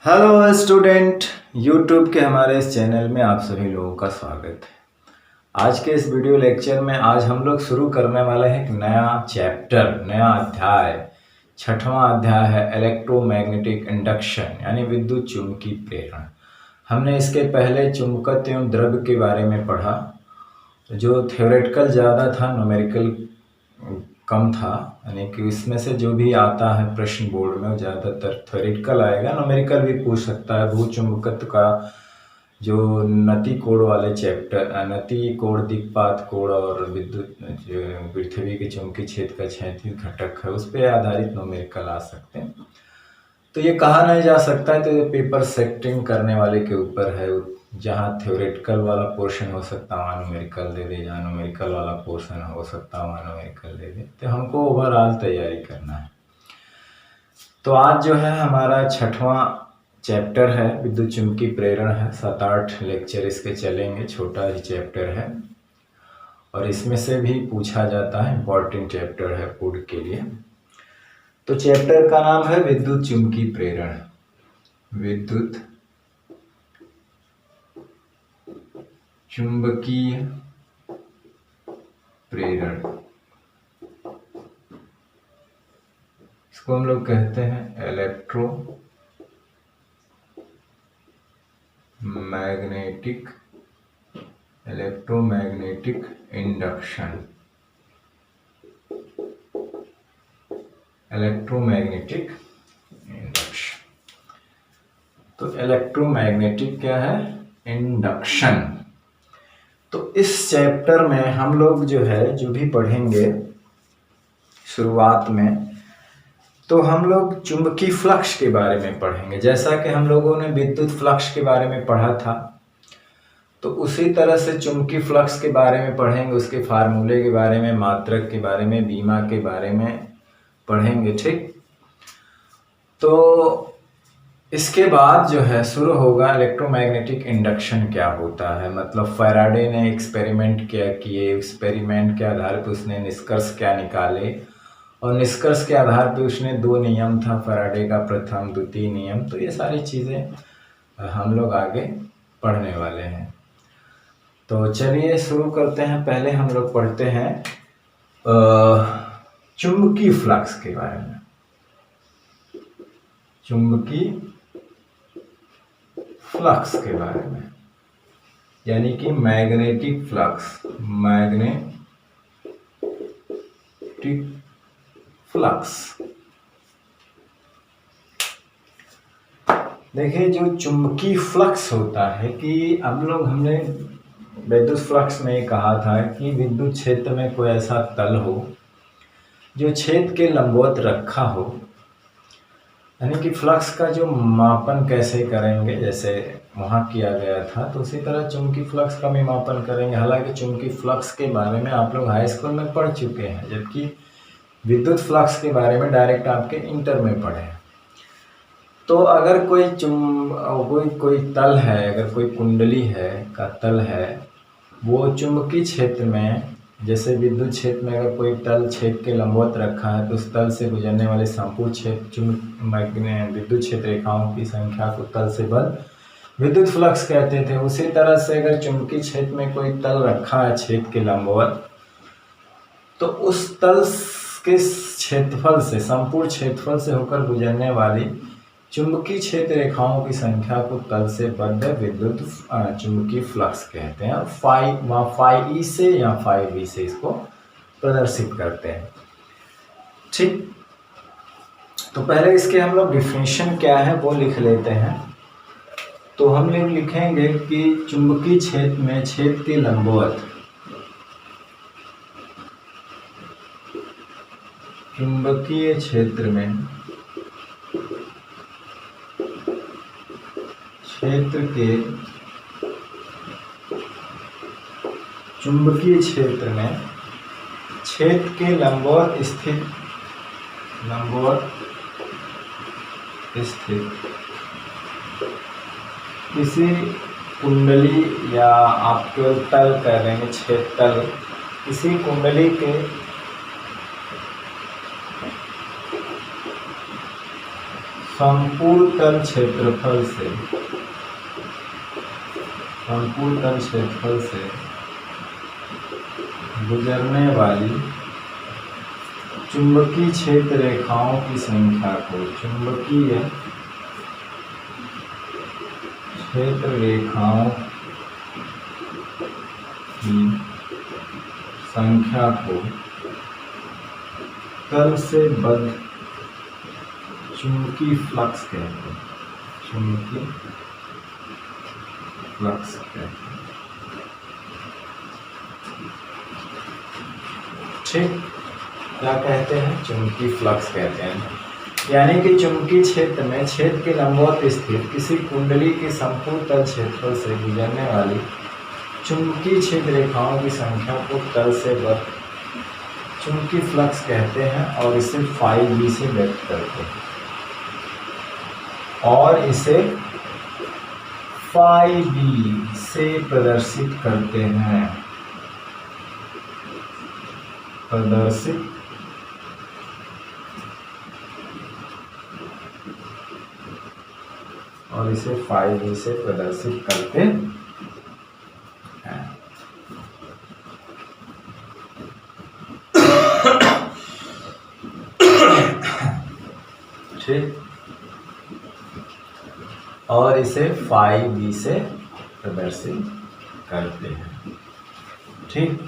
Hello student, YouTube के हमारे इस चैनल में आप सभी लोगों का स्वागत है। आज के इस वीडियो लेक्चर में आज हम लोग शुरू करने वाले हैं एक नया चैप्टर, नया अध्याय। 6वां अध्याय है इलेक्ट्रोमैग्नेटिक इंडक्शन यानी विद्युत चुम्बकीय प्रेरण। हमने इसके पहले चुंबकत्व एवं द्रव्य के बारे में पढ़ा, जो थ्योरेटिकल ज़्यादा था, न्यूमेरिकल कम था। यानी कि इसमें से जो भी आता है प्रश्न बोर्ड में वो ज़्यादातर थ्योरेटिकल आएगा, न्यूमेरिकल भी पूछ सकता है। भू चुंबकत्व का जो नति कोण वाले चैप्टर, नति कोण, दिक्पात कोण और विद्युत पृथ्वी के चुंबकीय क्षेत्र का क्षैतिज घटक है, उस पर आधारित न्यूमेरिकल आ सकते हैं। तो ये कहा नहीं जा सकता है, तो ये पेपर सेटिंग करने वाले के ऊपर है। जहाँ थ्योरेटिकल वाला पोर्शन हो सकता है वहाँ न्यूमेरिकल दे दे, जहाँ न्यूमेरिकल वाला पोर्शन हो सकता है वहाँ न्यूमेरिकल दे दे। तो हमको ओवरऑल तैयारी करना है। तो आज जो है हमारा 6वां चैप्टर है, विद्युत चुम्बकीय प्रेरण है। 7-8 लेक्चर इसके चलेंगे, छोटा ही चैप्टर है और इसमें से भी पूछा जाता है, इम्पोर्टेंट चैप्टर है बोर्ड के लिए। तो चैप्टर का नाम है विद्युत चुम्बकीय प्रेरण। विद्युत चुंबकीय प्रेरण, इसको हम लोग कहते हैं इलेक्ट्रोमैग्नेटिक इंडक्शन। इलेक्ट्रोमैग्नेटिक इंडक्शन, तो इलेक्ट्रोमैग्नेटिक क्या है? इंडक्शन। तो इस चैप्टर में हम लोग जो है जो भी पढ़ेंगे शुरुआत में, तो हम लोग चुंबकीय फ्लक्स के बारे में पढ़ेंगे। जैसा कि हम लोगों ने विद्युत फ्लक्स के बारे में पढ़ा था, तो उसी तरह से चुंबकीय फ्लक्स के बारे में पढ़ेंगे, उसके फार्मूले के बारे में, मात्रक के बारे में, बीमा के बारे में पढ़ेंगे। ठीक, तो इसके बाद जो है शुरू होगा इलेक्ट्रोमैग्नेटिक इंडक्शन क्या होता है। मतलब फैराडे ने एक्सपेरिमेंट क्या किए, एक्सपेरिमेंट के आधार पर उसने निष्कर्ष क्या निकाले, और निष्कर्ष के आधार पर उसने 2 नियम था फैराडे का, प्रथम द्वितीय नियम। तो ये सारी चीज़ें हम लोग आगे पढ़ने वाले हैं। तो चलिए शुरू करते हैं। पहले हम लोग पढ़ते हैं चुंबकीय फ्लक्स के बारे में। चुंबकीय फ्लक्स के बारे में, यानी कि मैग्नेटिक फ्लक्स। Magnetic flux. देखिए, जो चुंबकीय फ्लक्स होता है कि हमने विद्युत फ्लक्स में कहा था कि विद्युत क्षेत्र में कोई ऐसा तल हो जो क्षेत्र के लंबवत रखा हो। यानी कि फ्लक्स का जो मापन कैसे करेंगे, जैसे वहाँ किया गया था, तो उसी तरह चुंबकीय फ्लक्स का भी मापन करेंगे। हालांकि चुंबकीय फ्लक्स के बारे में आप लोग हाई स्कूल में पढ़ चुके हैं, जबकि विद्युत फ्लक्स के बारे में डायरेक्ट आपके इंटर में पढ़े हैं। तो अगर कोई तल है, अगर कोई कुंडली है का तल है, वो चुंबकीय क्षेत्र में, जैसे विद्युत क्षेत्र में अगर कोई तल क्षेत्र के लंबवत रखा है, तो उस तल से गुजरने वाले संपूर्ण क्षेत्र विद्युत क्षेत्र रेखाओं की संख्या को तल से बल विद्युत फ्लक्स कहते थे। उसी तरह से अगर चुंबकीय क्षेत्र में कोई तल रखा है क्षेत्र के लंबवत, तो उस तल के क्षेत्रफल से, संपूर्ण क्षेत्रफल से होकर गुजरने वाली चुंबकीय क्षेत्र रेखाओं की संख्या को तल से बद्ध विद्युत चुंबकीय फ्लक्स कहते हैं। फाई ई से या फाई बी से इसको प्रदर्शित करते हैं। ठीक, तो पहले इसके हम लोग डिफिनेशन क्या है वो लिख लेते हैं। तो हम लोग लिखेंगे कि चुंबकीय क्षेत्र में क्षेत्र के लंबवत, चुंबकीय क्षेत्र में क्षेत्र के चुंबकीय क्षेत्र में क्षेत्र के लंबवत स्थित किसी कुंडली, या आप केवल तल कह देंगे, क्षेत्र तल, किसी कुंडली के संपूर्ण तल क्षेत्रफल से गुजरने वाली चुंबकीय क्षेत्र रेखाओं की संख्या को चुंबकीय क्षेत्र रेखाओं की संख्या को तल से बद्ध चुंबकीय फ्लक्स कहते हैं। चुंबकीय फ्लक्स कहते हैं। ठीक, क्या कहते हैं? चुंबकीय फ्लक्स कहते हैं। यानी कि चुंबकीय क्षेत्र में छेद के लंबवत स्थित किसी कुंडली के संपूर्ण तल क्षेत्रफल से गुजरने वाली चुंबकीय क्षेत्र रेखाओं की संख्या को तल से बद्ध चुंबकीय फ्लक्स कहते हैं और इसे फाई बी से व्यक्त करते हैं और इसे फाई बी से प्रदर्शित करते हैं। और इसे फाई बी से प्रदर्शित करते हैं। ठीक, और इसे फाई बी से प्रदर्शित करते हैं। ठीक,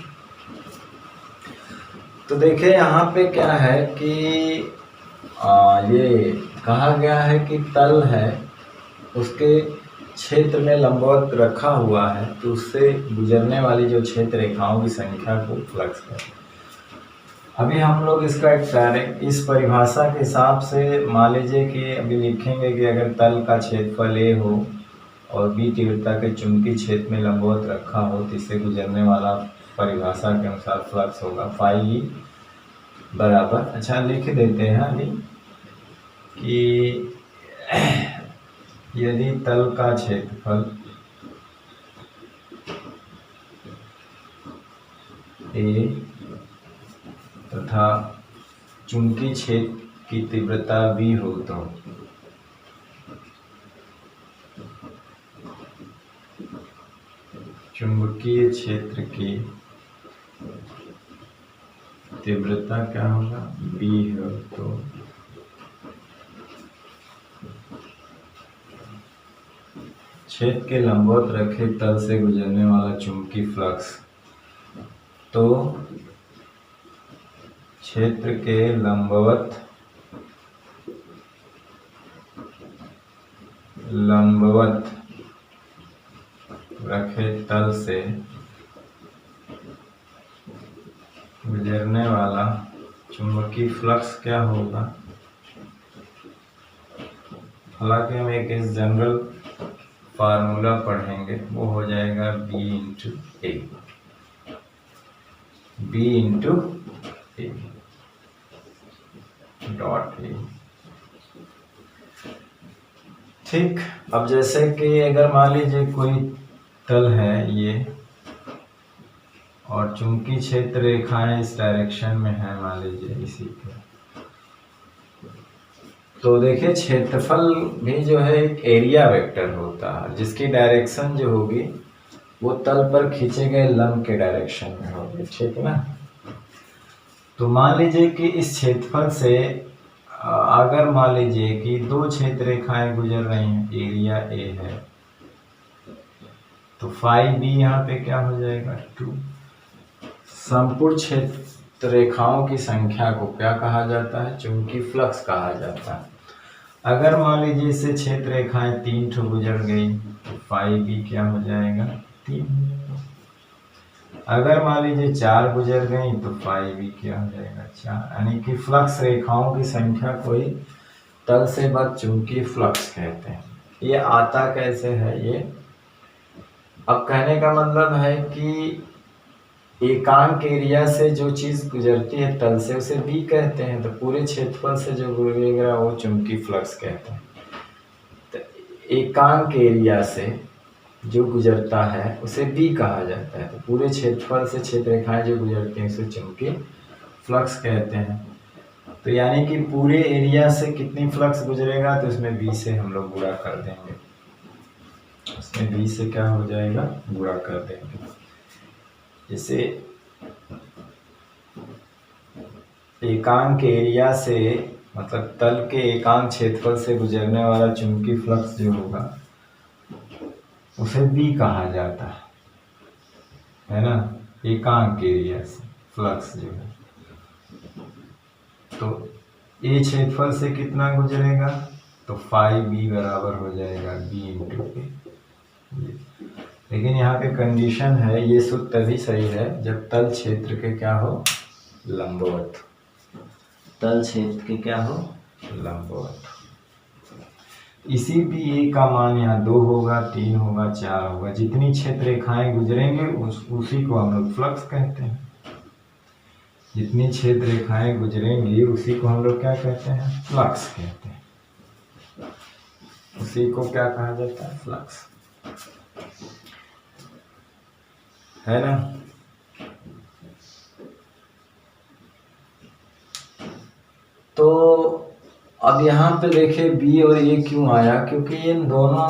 तो देखिए यहाँ पे क्या है कि ये कहा गया है कि तल है उसके क्षेत्र में लंबवत रखा हुआ है, तो उससे गुजरने वाली जो क्षेत्र रेखाओं की संख्या को फ्लक्स कहते हैं। अभी हम लोग इसका एक डायरेक्ट इस परिभाषा के हिसाब से मान लीजिए कि अभी लिखेंगे कि अगर तल का क्षेत्रफल ए हो और बी तीव्रता के चुंबकीय क्षेत्र में लंबवत रखा हो तो इससे गुजरने वाला परिभाषा के अनुसार फ्लक्स होगा फाई ई बराबर, अच्छा लिख देते हैं अभी कि यदि तल का क्षेत्रफल ए तथा चुंबकीय क्षेत्र की तीव्रता बी हो तो चुंबकीय क्षेत्र की तीव्रता क्या होगा? बी हो तो क्षेत्र के लंबवत रखे तल से गुजरने वाला चुंबकीय फ्लक्स, तो क्षेत्र के लंबवत रखे तल से गुजरने वाला चुंबकीय फ्लक्स क्या होगा? हालांकि हम एक जनरल फार्मूला पढ़ेंगे, वो हो जाएगा B into A dot A. ठीक, अब जैसे कि अगर मान लीजिए कोई तल है ये और चुंबकीय क्षेत्र रेखाएं इस डायरेक्शन में है, मान लीजिए इसी के, तो देखिए क्षेत्रफल भी जो है एक एरिया वेक्टर होता है जिसकी डायरेक्शन जो होगी वो तल पर खींचे गए लंब के डायरेक्शन में होगी। ठीक ना? तो मान लीजिए कि इस क्षेत्रफल से अगर मान लीजिए कि दो क्षेत्र रेखाएं गुजर रही हैं, एरिया ए है, तो फाई बी यहाँ पे क्या हो जाएगा? 2। संपूर्ण क्षेत्र रेखाओं की संख्या को क्या कहा जाता है? चुंबकीय फ्लक्स कहा जाता है। अगर मान लीजिए इससे क्षेत्र रेखाएं 3 ठो गुजर गई तो फाई बी क्या हो जाएगा? 3। अगर मान लीजिए 4 गुजर गई तो फाई बी क्या हो जाएगा? 4। यानी कि फ्लक्स रेखाओं की संख्या को ही तल से बद्ध चुंबकीय फ्लक्स कहते हैं। ये आता कैसे है ये? अब कहने का मतलब है कि एकांक एरिया से जो चीज गुजरती है तल से उसे बी कहते हैं, तो पूरे क्षेत्रफल से जो गुजरेगा वो चुंबकीय फ्लक्स कहते हैं। तो एकांक एरिया से जो गुजरता है उसे बी कहा जाता है, तो पूरे क्षेत्रफल से क्षेत्र रेखाएं जो गुजरती हैं उसे चुंबकीय फ्लक्स कहते हैं। तो यानी कि पूरे एरिया से कितनी फ्लक्स गुजरेगा, तो इसमें बी से हम लोग गुणा कर देंगे, इसमें बी से क्या हो जाएगा, गुणा कर देंगे। जैसे एकांक एरिया से मतलब तल के एकांक क्षेत्रफल से गुजरने वाला चुंबकीय फ्लक्स जो होगा उसे बी कहा जाता है ना, एकांक एरिया से फ्लक्स जो है। तो ए क्षेत्रफल से कितना गुजरेगा, तो फाई बी बराबर हो जाएगा बी इंटू ए। लेकिन यहाँ पे कंडीशन है, ये सूत्र तभी सही है जब तल क्षेत्र के क्या हो, लंबवत, तल क्षेत्र के क्या हो, लंबवत। इसी भी ए का मान यहाँ 2 होगा, 3 होगा, 4 होगा, जितनी क्षेत्र रेखाएं गुजरेंगे उसी को हम लोग फ्लक्स कहते हैं। जितनी क्षेत्र रेखाएं गुजरेंगी उसी को हम लोग क्या कहते हैं, फ्लक्स कहते हैं। उसी को क्या कहा जाता है, फ्लक्स, है ना। तो अब यहाँ पे देखिए बी और ए क्यों आया, क्योंकि इन दोनों,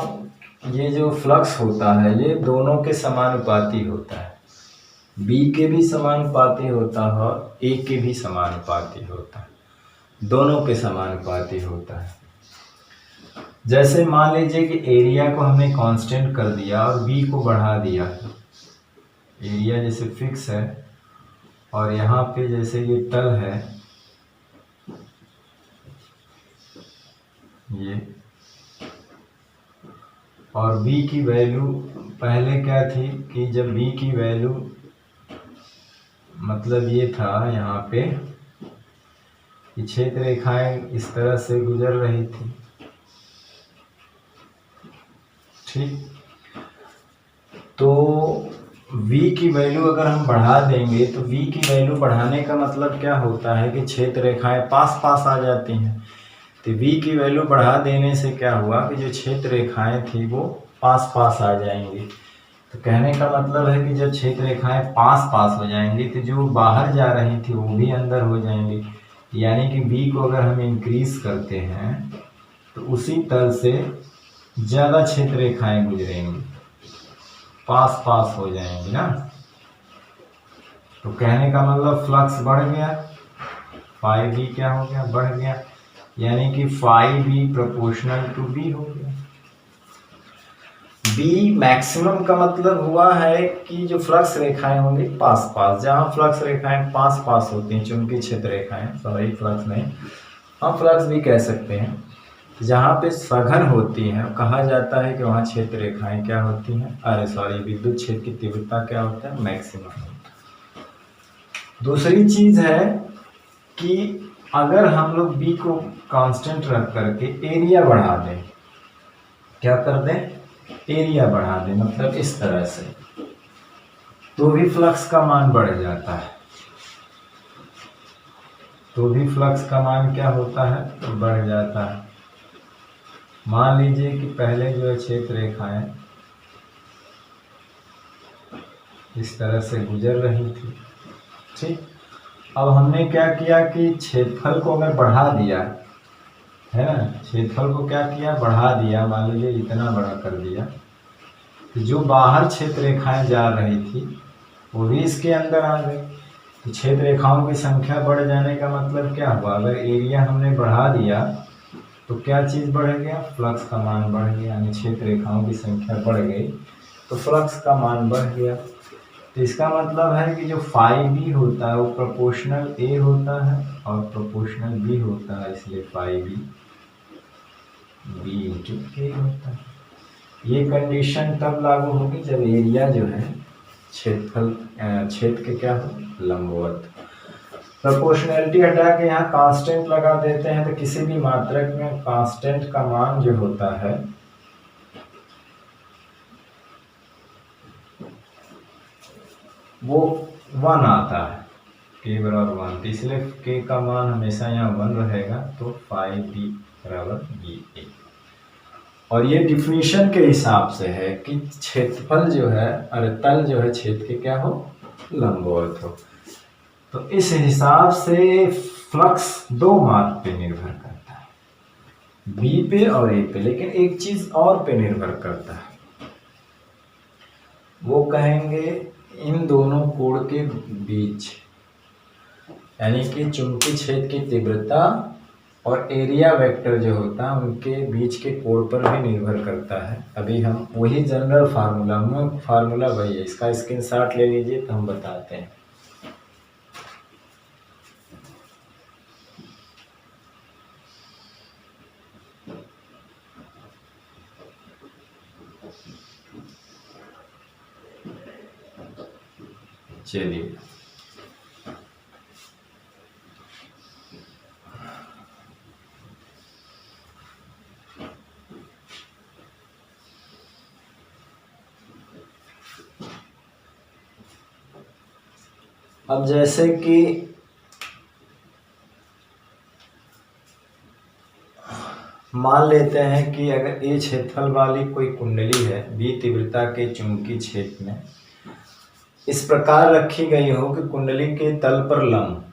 ये जो फ्लक्स होता है ये दोनों के समानुपाती होता है, बी के भी समानुपाती होता है और ए के भी समानुपाती होता है, दोनों के समानुपाती होता है। जैसे मान लीजिए कि एरिया को हमने कांस्टेंट कर दिया और बी को बढ़ा दिया, एरिया जैसे फिक्स है और यहाँ पे जैसे ये तल है ये, और b की वैल्यू पहले क्या थी कि जब b की वैल्यू मतलब ये था यहाँ पे कि क्षेत्र रेखाएं इस तरह से गुजर रही थी, ठीक। तो v की वैल्यू अगर हम बढ़ा देंगे तो v की वैल्यू बढ़ाने का मतलब क्या होता है कि क्षेत्र रेखाएं पास पास आ जाती हैं। तो v की वैल्यू बढ़ा देने से क्या हुआ कि जो क्षेत्र रेखाएं थी वो पास पास आ जाएंगी। तो कहने का मतलब है कि जब क्षेत्र रेखाएं पास पास हो जाएंगी तो जो बाहर जा रही थी वो भी अंदर हो जाएंगी। यानी कि v को अगर हम इंक्रीज करते हैं तो उसी तल से ज़्यादा क्षेत्र रेखाएं गुजरेंगी, पास पास हो जाएंगी ना। तो कहने का मतलब फ्लक्स बढ़ गया, फाई बी क्या हो गया, बढ़ गया, यानी कि phi B proportional to B हो गया। बी मैक्सिमम का मतलब हुआ है कि जो फ्लक्स रेखाएं होंगी पास पास, जहां फ्लक्स रेखाएं पास पास होती हैं, चुंबकीय क्षेत्र रेखाएं, सॉरी फ्लक्स नहीं, हम फ्लक्स भी कह सकते हैं, जहां पे सघन होती हैं कहा जाता है कि वहां क्षेत्र रेखाएं क्या होती हैं, अरे सॉरी विद्युत क्षेत्र की तीव्रता क्या होता है, मैक्सिमम होता है। दूसरी चीज है कि अगर हम लोग बी को कांस्टेंट रख करके एरिया बढ़ा दें, क्या कर दें, एरिया बढ़ा दें, मतलब इस तरह से, तो भी फ्लक्स का मान बढ़ जाता है, तो भी फ्लक्स का मान क्या होता है, तो बढ़ जाता है। मान लीजिए कि पहले जो है क्षेत्र रेखाएं इस तरह से गुजर रही थी, ठीक। अब हमने क्या किया कि क्षेत्रफल को अगर बढ़ा दिया है ना, क्षेत्रफल को क्या किया, बढ़ा दिया, मान लीजिए इतना बड़ा कर दिया, तो जो बाहर क्षेत्र रेखाएं जा रही थी वो भी इसके अंदर आ गई। तो क्षेत्र रेखाओं की संख्या बढ़ जाने का मतलब क्या हुआ, अगर एरिया हमने बढ़ा दिया तो क्या चीज़ बढ़ गया, फ्लक्स का मान बढ़ गया, यानी क्षेत्र रेखाओं की संख्या बढ़ गई तो फ्लक्स का मान बढ़ गया। तो इसका मतलब है कि जो फाई बी होता है वो प्रोपोर्शनल ए होता है और प्रोपोर्शनल बी होता है, इसलिए फाई बी बी इंटू ए होता है। ये कंडीशन तब लागू होगी जब एरिया जो है क्षेत्र के क्या हो, लंबवत। प्रोपोर्शनैलिटी हटा के यहाँ कांस्टेंट लगा देते हैं, तो किसी भी मात्रक में कांस्टेंट का मान जो होता है वो 1 आता है, k बराबर 1, तो इसलिए k का मान हमेशा यहाँ 1 रहेगा, तो फाई बी बराबर बी ए। और ये डिफिनीशन के हिसाब से है कि क्षेत्रफल जो है, अरे तल जो है क्षेत्र के क्या हो, लंबवत हो। तो इस हिसाब से फ्लक्स दो मार्ग पे निर्भर करता है, बी पे और ए पे। लेकिन एक चीज और पे निर्भर करता है, वो कहेंगे इन दोनों कोण के बीच, यानी कि चुंबकीय क्षेत्र की तीव्रता और एरिया वेक्टर जो होता है उनके बीच के कोण पर भी निर्भर करता है। अभी हम वही जनरल फार्मूला वही है, इसका स्क्रीनशॉट ले लीजिए तो हम बताते हैं। चलिए, अब जैसे कि मान लेते हैं कि अगर ए क्षेत्रफल वाली कोई कुंडली है बी तीव्रता के चुंबकीय क्षेत्र में, इस प्रकार रखी गई हो कि कुंडली के तल पर लंब,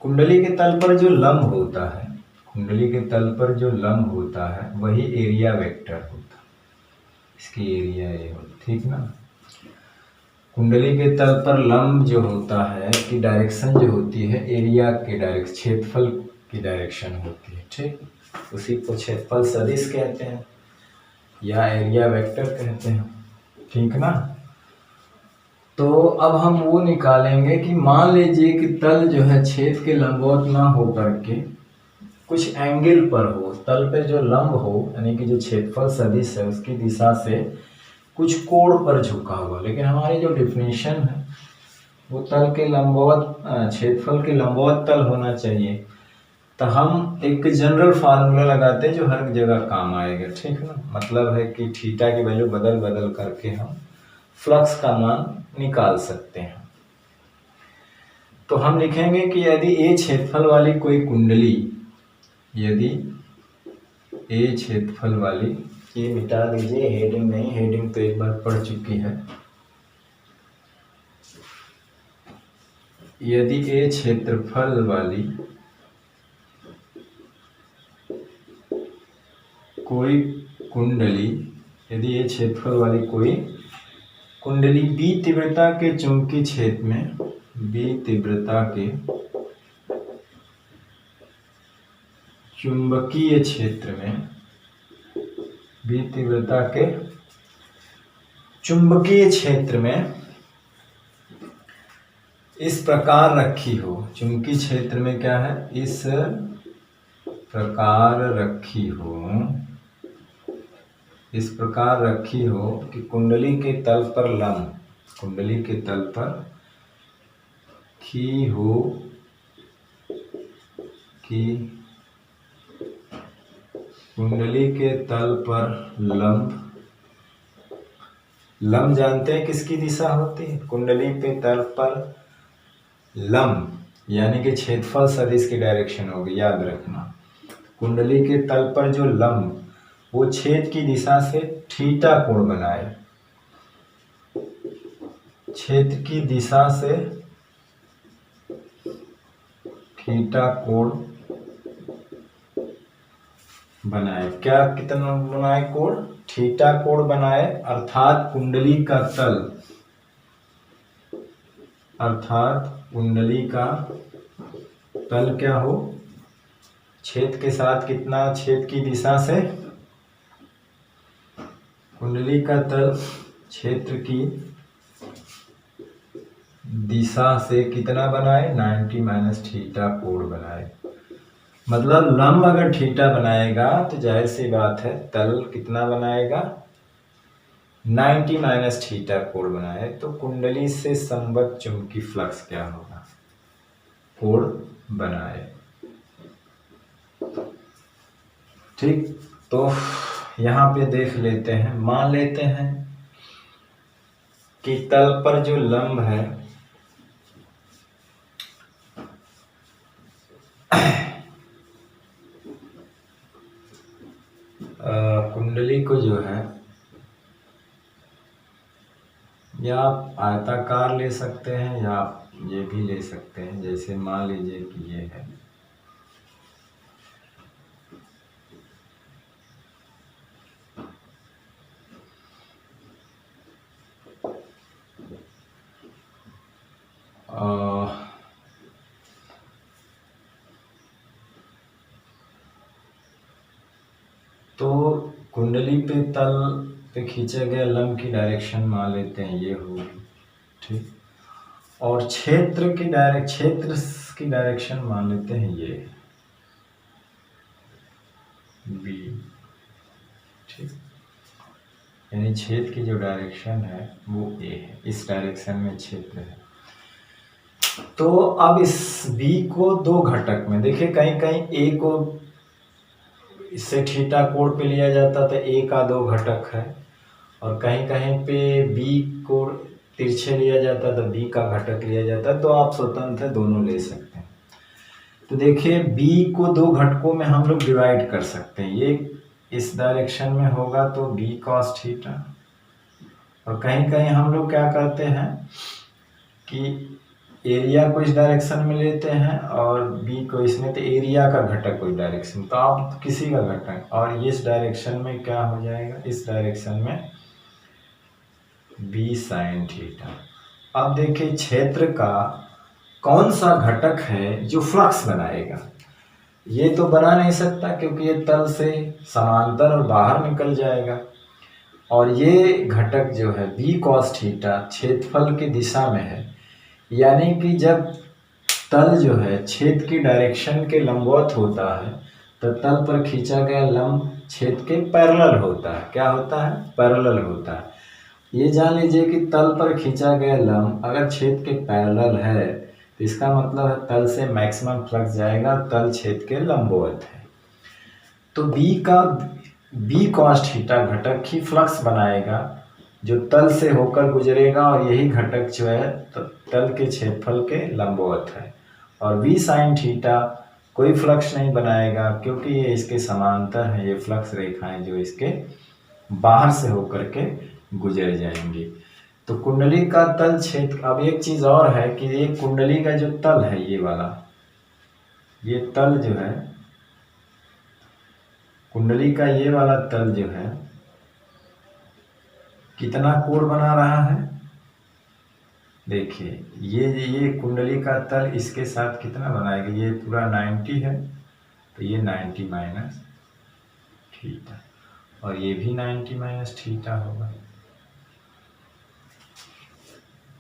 कुंडली के तल पर जो लंब होता है, कुंडली के तल पर जो लंब होता है वही एरिया वेक्टर होता है, इसकी एरिया ये हो, ठीक ना। कुंडली के तल पर लंब जो होता है कि डायरेक्शन जो होती है एरिया के डायरेक्शन, क्षेत्रफल की डायरेक्शन होती है, ठीक। उसी को क्षेत्रफल सदिश कहते हैं या एरिया वेक्टर कहते हैं, ठीक ना। तो अब हम वो निकालेंगे कि मान लीजिए कि तल जो है छेद के लंबवत ना हो करके कुछ एंगल पर हो, तल पे जो लंब हो यानी कि जो क्षेत्रफल सदिश है उसकी दिशा से कुछ कोण पर झुका हुआ। लेकिन हमारी जो डिफिनेशन है वो तल के लंबवत, क्षेत्रफल के लंबवत तल होना चाहिए। तो हम एक जनरल फार्मूला लगाते हैं जो हर जगह काम आएगा, ठीक है ना। मतलब है कि थीटा की वैल्यू बदल बदल करके हम फ्लक्स का मान निकाल सकते हैं। तो हम लिखेंगे कि यदि ए क्षेत्रफल वाली कोई कुंडली, यदि ए क्षेत्रफल वाली, ये मिटा दीजिए, हेडिंग नहीं, हेडिंग तो एक बार पढ़ चुकी है। यदि ए क्षेत्रफल वाली कोई कुंडली, यदि ए क्षेत्रफल वाली कोई कुंडली बी तीव्रता के चुंबकीय क्षेत्र में, बी तीव्रता के चुंबकीय क्षेत्र में, बी तीव्रता के चुंबकीय क्षेत्र में इस प्रकार रखी हो, चुंबकीय क्षेत्र में क्या है, इस प्रकार रखी हो, इस प्रकार रखी हो कि कुंडली के तल पर लंब, कुंडली के तल पर की हो कि कुंडली के तल पर लंब, लंब जानते हैं किसकी दिशा होती है, कुंडली पे तल पर लंब यानी कि क्षेत्रफल सदिश की डायरेक्शन होगी, याद रखना। कुंडली के तल पर जो लंब वो छेद की दिशा से थीटा कोण बनाए, छेद की दिशा से थीटा कोण बनाए। क्या कितना बनाए कोण, थीटा कोण बनाए। अर्थात कुंडली का तल, अर्थात कुंडली का तल क्या हो, छेद के साथ कितना, छेद की दिशा से, कुंडली का तल क्षेत्र की दिशा से कितना बनाए, 90 माइनस थीटा कोण बनाए। मतलब लंब अगर थीटा बनाएगा तो जाहिर सी बात है तल कितना बनाएगा, 90 माइनस थीटा कोण बनाए। तो कुंडली से संबद्ध चुंबकीय फ्लक्स क्या होगा, कोण बनाए, ठीक। तो यहाँ पे देख लेते हैं, मान लेते हैं कि तल पर जो लंब है कुंडली को जो है या आप आयताकार ले सकते हैं या आप ये भी ले सकते हैं, जैसे मान लीजिए कि ये है, तो कुंडली पे तल पे खींचा गया लंब की डायरेक्शन मान लेते हैं ये होगी, ठीक। और क्षेत्र की डायरेक्शन मान लेते हैं ये बी, ठीक। यानी छेद की जो डायरेक्शन है वो ए है, इस डायरेक्शन में क्षेत्र है। तो अब इस बी को दो घटक में देखिए, कहीं कहीं ए को इससे थीटा कोण पे लिया जाता था, ए का दो घटक है, और कहीं कहीं पे बी को तिरछे लिया जाता था, बी का घटक लिया जाता, तो आप स्वतंत्र दोनों ले सकते हैं। तो देखिए बी को दो घटकों में हम लोग डिवाइड कर सकते हैं, ये इस डायरेक्शन में होगा तो बी कॉस थीटा, और कहीं कहीं हम लोग क्या करते हैं कि एरिया को इस डायरेक्शन में लेते हैं और बी को इसमें, तो एरिया का घटक कोई डायरेक्शन, तो आप किसी का घटक, और इस डायरेक्शन में क्या हो जाएगा, इस डायरेक्शन में बी साइन थीटा। अब देखिए क्षेत्र का कौन सा घटक है जो फ्लक्स बनाएगा, ये तो बना नहीं सकता क्योंकि ये तल से समांतर और बाहर निकल जाएगा, और ये घटक जो है बी कॉस थीटा क्षेत्रफल की दिशा में है, यानी कि जब तल जो है छेद की डायरेक्शन के लंबवत होता है तो तल पर खींचा गया लंब छेद के पैरेलल होता है। क्या होता है? पैरेलल होता है। ये जान लीजिए कि तल पर खींचा गया लंब अगर छेद के पैरेलल है तो इसका मतलब है तल से मैक्सिमम फ्लक्स जाएगा, तल छेद के लंबवत है। तो बी कॉस थीटा घटक ही फ्लक्स बनाएगा जो तल से होकर गुजरेगा, और यही घटक जो है तल के क्षेत्रफल के लंबवत है। और वी साइन थीटा कोई फ्लक्स नहीं बनाएगा क्योंकि ये इसके समांतर है, ये फ्लक्स रेखाएं जो इसके बाहर से होकर के गुजर जाएंगी। तो कुंडली का तल क्षेत्र, अब एक चीज और है कि ये कुंडली का जो तल है, ये वाला, ये तल जो है कुंडली का, ये वाला तल जो है कितना कोण बना रहा है, देखिए ये कुंडली का तल इसके साथ कितना बनाएगा, ये पूरा 90 है, तो ये 90 माइनस थीटा, और ये भी 90 माइनस थीटा होगा।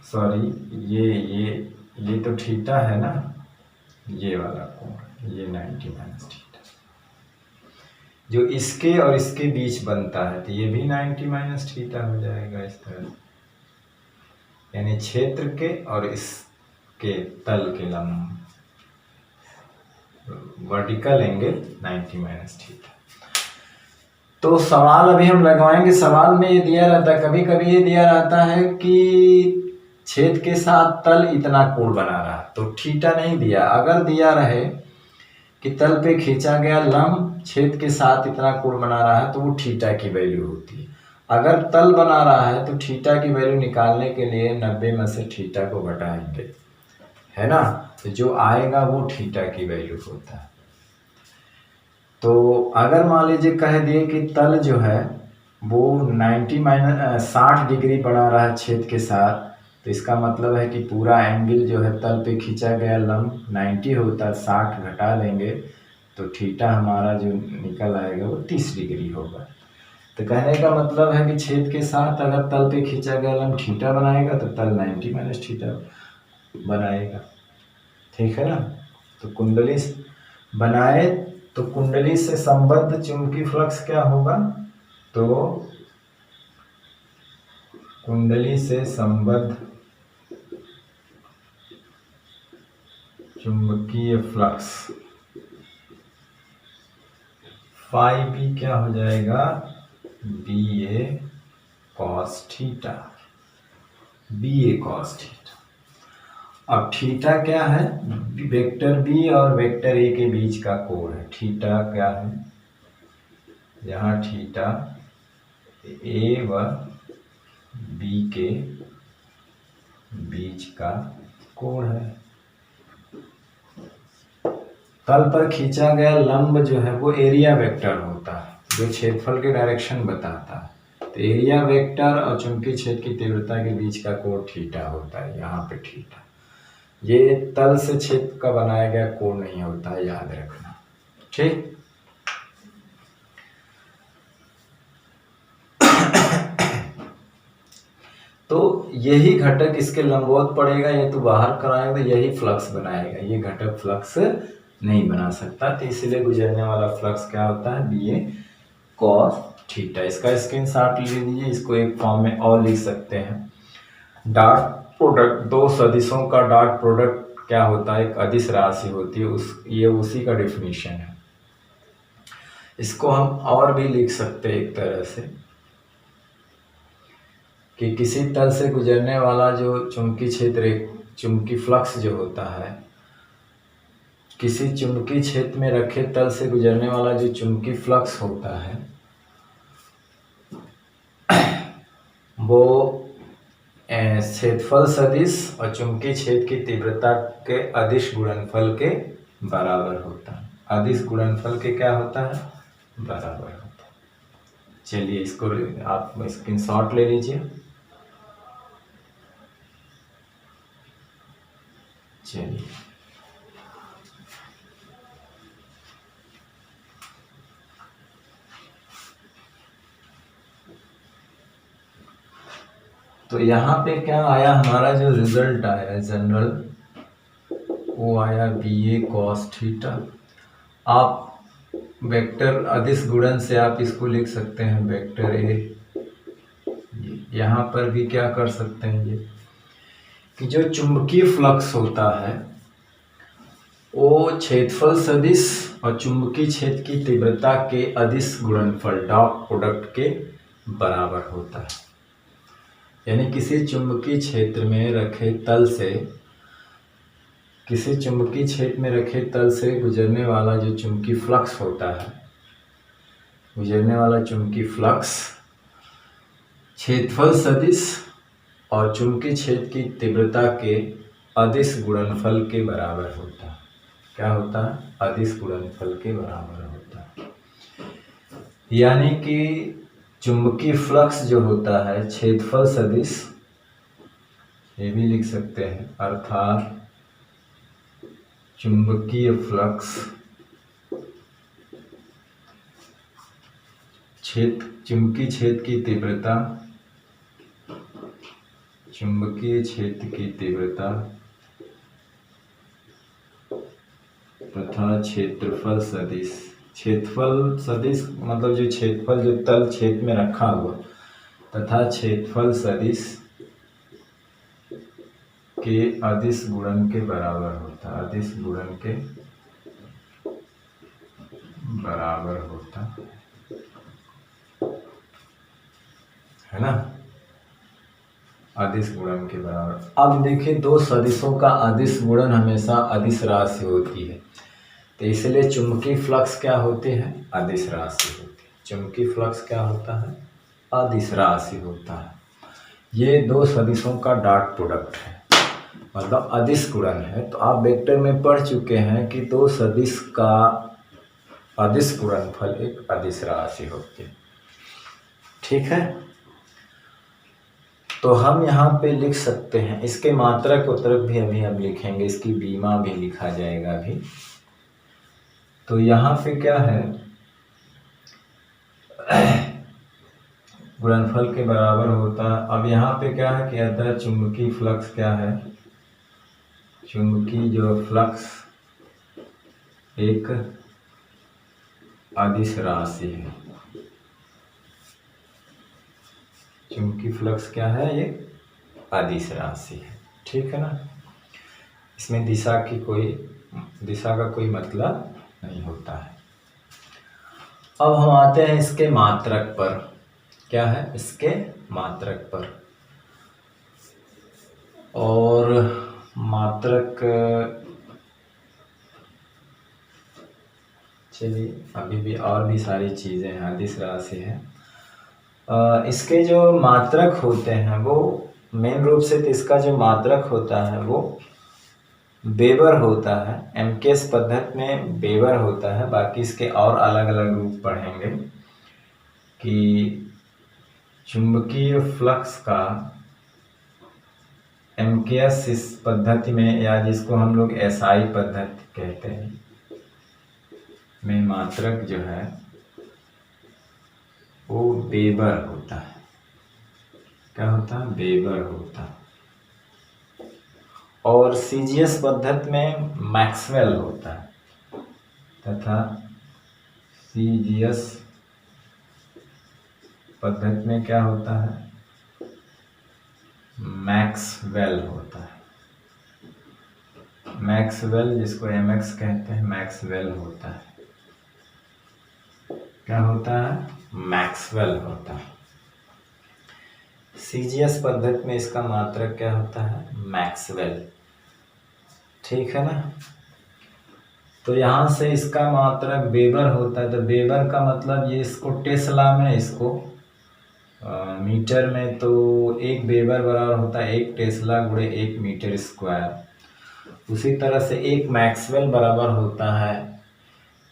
सॉरी, ये तो थीटा है ना, ये वाला कोण, ये 90 माइनस थीटा जो इसके और इसके बीच बनता है, तो ये भी 90 माइनस थीटा हो जाएगा इस तरह, यानी क्षेत्र के और इसके तल के लंब वर्टिकल एंगल 90 माइनस थीटा। तो सवाल अभी हम लगवाएंगे। सवाल में ये दिया रहता है, कभी कभी ये दिया रहता है कि छेद के साथ तल इतना कोण बना रहा, तो थीटा नहीं दिया। अगर दिया रहे कि तल पे खींचा गया लंब छेद के साथ इतना कोण बना रहा है तो वो थीटा की वैल्यू होती है। अगर तल बना रहा है तो थीटा की वैल्यू निकालने के लिए 90 में से थीटा को घटाएंगे, है ना, तो जो आएगा वो थीटा की वैल्यू होता है। तो अगर मान लीजिए कह दिए कि तल जो है वो 90 माइनस 60 डिग्री बना रहा है छेद के साथ, तो इसका मतलब है कि पूरा एंगल जो है तल पे खींचा गया लंब 90 होता है, 60 घटा देंगे तो थीटा हमारा जो निकल आएगा वो 30 डिग्री होगा। तो कहने का मतलब है कि छेद के साथ अगर तल पे खींचा गया लंब थीटा बनाएगा तो तल 90 माइनस थीटा बनाएगा, ठीक है ना। तो कुंडली बनाए तो कुंडली से संबद्ध चुंबकीय फ्लक्स क्या होगा, तो कुंडली से संबद्ध चुंबकीय फ्लक्स फाई बी क्या हो जाएगा, B A cos theta, B A cos theta. अब थीटा क्या है, वेक्टर बी और वेक्टर ए के बीच का कोण है। थीटा क्या है, यहाँ थीटा ए व बी के बीच का कोण है, तल पर खींचा गया लंब जो है वो एरिया वेक्टर होता है, जो क्षेत्रफल के डायरेक्शन बताता है। तो एरिया वेक्टर और चुंबकीय क्षेत्र की तीव्रता के बीच का कोण थीटा होता है, यहाँ पे थीटा। ये तल से क्षेत्र का बनाया गया कोण नहीं होता है, याद रखना। ठीक, तो यही घटक इसके लंबवत पड़ेगा, ये तो बाहर कराएगा तो यही फ्लक्स बनाएगा, ये घटक फ्लक्स नहीं बना सकता। तो इसलिए गुजरने वाला फ्लक्स क्या होता है, बी ए कॉस थीटा। इसका स्क्रीनशॉट ले लीजिए, इसको एक फॉर्म में और लिख सकते हैं। डॉट प्रोडक्ट, दो सदिशों का डॉट प्रोडक्ट क्या होता है, एक अदिश राशि होती है, ये उसी का डेफिनेशन है। इसको हम और भी लिख सकते हैं एक तरह से कि किसी तल से गुजरने वाला जो चुंबकीय क्षेत्र, चुंबकीय फ्लक्स जो होता है, किसी चुंबकीय क्षेत्र में रखे तल से गुजरने वाला जो चुंबकीय फ्लक्स होता है वो क्षेत्रफल सदिश और चुंबकीय क्षेत्र की तीव्रता के अदिश गुणनफल के बराबर होता है। अदिश गुणनफल के क्या होता है, बराबर होता है। चलिए इसको आप स्क्रीनशॉट ले लीजिए। चलिए तो यहाँ पे क्या आया, हमारा जो रिजल्ट आया जनरल वो आया बी ए कॉस थीटा। आप वेक्टर अदिश गुणन से आप इसको लिख सकते हैं वेक्टर ए। यहाँ पर भी क्या कर सकते हैं ये कि जो चुंबकीय फ्लक्स होता है वो क्षेत्रफल सदिश और चुंबकीय क्षेत्र की तीव्रता के अदिश गुणनफल डॉट प्रोडक्ट के बराबर होता है। यानी किसी चुंबकीय क्षेत्र में रखे तल से, किसी चुंबकीय क्षेत्र में रखे तल से गुजरने वाला जो चुंबकीय फ्लक्स होता है, गुजरने वाला चुंबकीय फ्लक्स क्षेत्रफल सदिश और चुंबकीय क्षेत्र की तीव्रता के अदिश गुणनफल के बराबर होता है। क्या होता है, अदिश गुणनफल के बराबर होता है। यानी कि चुंबकीय फ्लक्स जो होता है क्षेत्रफल सदिश, ये भी लिख सकते हैं, अर्थात चुंबकीय फ्लक्स चुंबकीय क्षेत्र की तीव्रता, चुंबकीय क्षेत्र की तीव्रता तथा क्षेत्रफल सदिश। क्षेत्रफल सदिश मतलब जो क्षेत्रफल जो तल क्षेत्र में रखा हुआ तथा क्षेत्रफल सदिश के अदिश गुणन के बराबर होता है, अदिश गुणन के बराबर होता है ना, अदिश गुणन के बराबर। अब देखिए दो सदिशों का अदिश गुणन हमेशा अदिश राशि होती है, तो इसलिए चुंबकीय फ्लक्स क्या होते हैं, अदिश राशि होती है। चुंबकीय फ्लक्स क्या होता है, अदिश राशि होता है। ये दो सदिशों का डॉट प्रोडक्ट है, मतलब अदिश गुणन है। तो आप वेक्टर में पढ़ चुके हैं कि दो सदिश का अदिश गुणनफल एक अदिश राशि होती है। ठीक है, तो हम यहाँ पे लिख सकते हैं, इसके मात्रक उत्तरक भी अभी हम लिखेंगे, इसकी बीमा भी लिखा जाएगा अभी। तो यहाँ पे क्या है, गुणनफल के बराबर होता है। अब यहाँ पे क्या है कि अतः चुंबकीय फ्लक्स क्या है, चुंबकीय जो फ्लक्स एक अदिश राशि है। चुंबकीय फ्लक्स क्या है, ये अदिश राशि है। ठीक है ना, इसमें दिशा का कोई मतलब नहीं होता है। अब हम आते हैं इसके मात्रक पर। क्या है, इसके मात्रक पर। और मात्रक, चलिए अभी भी और भी सारी चीज़ें हैं, अदिश राशि है। इसके जो मात्रक होते हैं वो मेन रूप से, तो इसका जो मात्रक होता है वो वेबर होता है, एमकेएस पद्धति में वेबर होता है। बाकी इसके और अलग अलग रूप पढ़ेंगे कि चुंबकीय फ्लक्स का एमकेएस इस पद्धति में, या जिसको हम लोग एसआई पद्धति कहते हैं, में मात्रक जो है वो वेबर होता है। क्या होता है? वेबर होता है। और सीजीएस पद्धति में मैक्सवेल होता है तथा सीजीएस पद्धति में क्या होता है? मैक्सवेल होता है। मैक्सवेल, जिसको एमएक्स कहते हैं, मैक्सवेल होता है। क्या होता है? मैक्सवेल होता है। सीजीएस पद्धति में इसका मात्रक क्या होता है? मैक्सवेल। ठीक है ना? तो यहाँ से इसका मात्रक वेबर होता है। तो वेबर का मतलब ये, इसको टेस्ला में, इसको मीटर में, तो एक वेबर बराबर होता है 1 टेस्ला गुणे 1 मीटर स्क्वायर। उसी तरह से एक मैक्सवेल बराबर होता है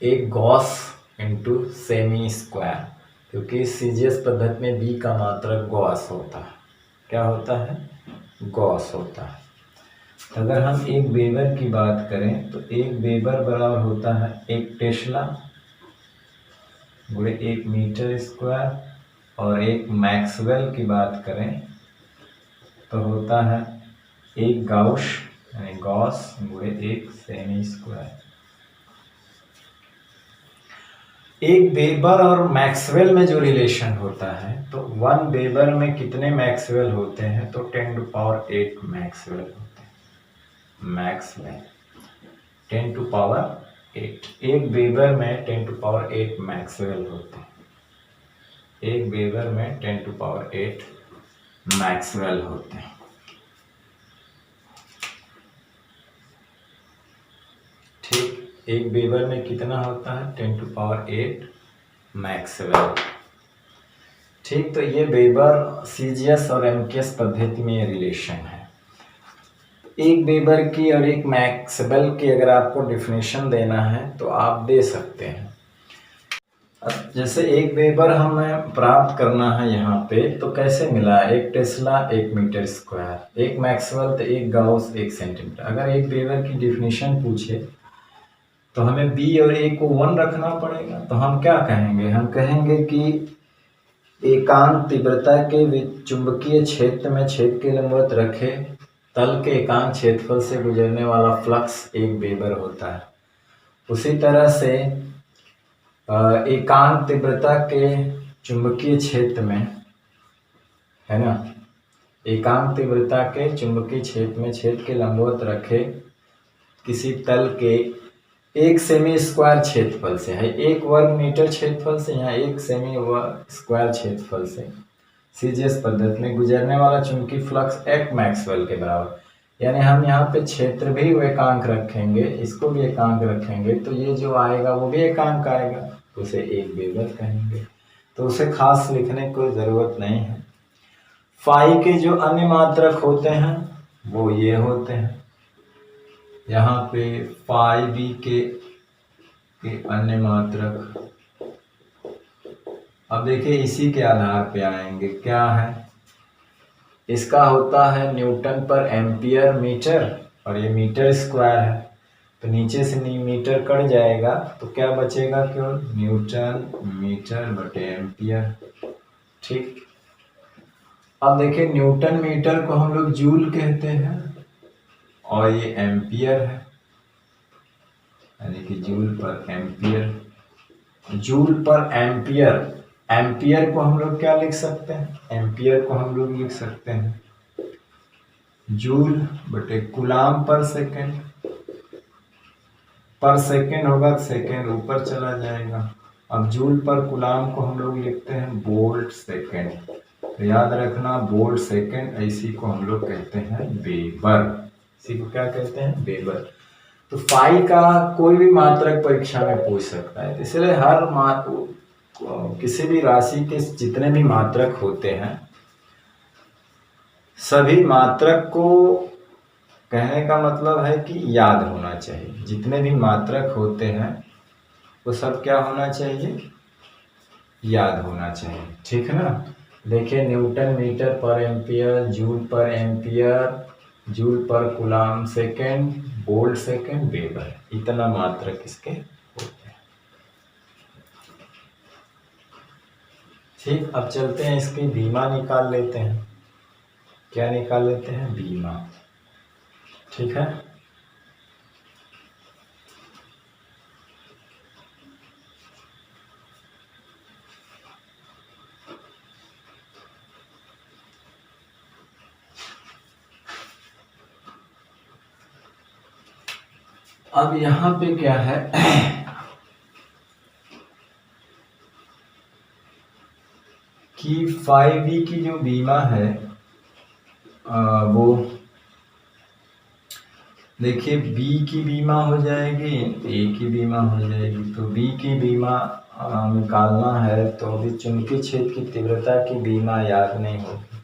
1 गॉस इंटू सेमी स्क्वायर, क्योंकि सीजीएस पद्धति में बी का मात्रक गॉस होता है। क्या होता है? गॉस होता है। अगर हम एक वेबर की बात करें तो एक वेबर बराबर होता है 1 टेस्ला गुणे 1 मीटर स्क्वायर, और एक मैक्सवेल की बात करें तो होता है 1 गाउस यानी गॉस गुणे 1 सेमी स्क्वायर। एक वेबर और मैक्सवेल में जो रिलेशन होता है, तो 1 वेबर में कितने मैक्सवेल होते हैं? तो 10⁸ मैक्सवेल होते हैं। मैक्सवेल 10⁸, एक वेबर में 10⁸ मैक्सवेल होते हैं। एक वेबर में 10⁸ मैक्सवेल होते हैं। ठीक, एक वेबर में कितना होता है? 10⁸ मैक्सवेल। ठीक, तो ये वेबर, सीजीएस और एमकेएस पद्धति में ये रिलेशन है। एक वेबर की और एक मैक्सवेल की अगर आपको डिफिनेशन देना है तो आप दे सकते हैं। जैसे एक वेबर हमें प्राप्त करना है यहाँ पे, तो कैसे मिला? 1 टेस्ला 1 मीटर स्क्वायर, एक मैक्सवेल तो 1 गाउस 1 सेंटीमीटर। अगर एक वेबर की डिफिनेशन पूछे तो हमें बी और ए को 1 रखना पड़ेगा। तो हम क्या कहेंगे? हम कहेंगे कि एकांक तीव्रता के चुंबकीय क्षेत्र में छेद के लंबवत रखे तल के एकांक क्षेत्रफल से गुजरने वाला फ्लक्स 1 वेबर होता है। उसी तरह से एकांक तीव्रता के चुंबकीय क्षेत्र में, है ना, एकांक तीव्रता के चुंबकीय क्षेत्र में छेद के लंबवत रखे किसी तल के 1 सेमी स्क्वायर क्षेत्रफल से, है 1 वर्ग मीटर क्षेत्रफल से, यहाँ 1 सेमी स्क्वायर क्षेत्रफल से सीजीएस पद्धति में गुजरने वाला चुंबकीय फ्लक्स 1 मैक्सवेल के बराबर। यानी हम यहाँ पे क्षेत्र भी एकांक रखेंगे, इसको भी एकांक रखेंगे, तो ये जो आएगा वो भी एकांक आएगा, तो उसे 1 वेबर कहेंगे। तो उसे खास लिखने की कोई ज़रूरत नहीं है। फाई के जो अन्य मात्रक होते हैं वो ये होते हैं। यहाँ पे फाई बी के अन्य मात्रक, अब देखिए इसी के आधार पे आएंगे। क्या है? इसका होता है न्यूटन पर एम्पियर मीटर, और ये मीटर स्क्वायर है, तो नीचे से मीटर कट जाएगा तो क्या बचेगा? केवल न्यूटन मीटर बटे एम्पियर। ठीक, अब देखिए न्यूटन मीटर को हम लोग जूल कहते हैं और ये एम्पियर है, यानी कि जूल पर एम्पियर। जूल पर एम्पियर, एम्पियर को हम लोग क्या लिख सकते हैं? एम्पियर को हम लोग लिख सकते हैं जूल बटे कूलाम पर सेकेंड। पर सेकेंड होगा, सेकेंड ऊपर चला जाएगा। अब जूल पर कूलाम को हम लोग लिखते हैं वोल्ट सेकेंड। तो याद रखना, वोल्ट सेकेंड, इसी को हम लोग कहते हैं वेबर। इसी को क्या कहते हैं? वेबर। तो फाई का कोई भी मात्रक परीक्षा में पूछ सकता है, इसलिए हर किसी भी राशि के जितने भी मात्रक होते हैं, सभी मात्रक को कहने का मतलब है कि याद होना चाहिए, जितने भी मात्रक होते हैं वो सब क्या होना चाहिए, याद होना चाहिए, ठीक है ना। देखिए न्यूटन मीटर पर एम्पियर, जूल पर एम्पियर, जूल पर coulomb second, volt second, weber, इतना मात्रक इसके होते हैं। ठीक, अब चलते हैं इसकी बीमा निकाल लेते हैं। क्या निकाल लेते हैं, बीमा, ठीक है। अब यहाँ पे क्या है कि 5V की जो बीमा है वो देखिए B की बीमा हो जाएगी, A की बीमा हो जाएगी। तो B की बीमा निकालना है तो अभी चुंबकीय क्षेत्र की तीव्रता की बीमा याद नहीं होगी,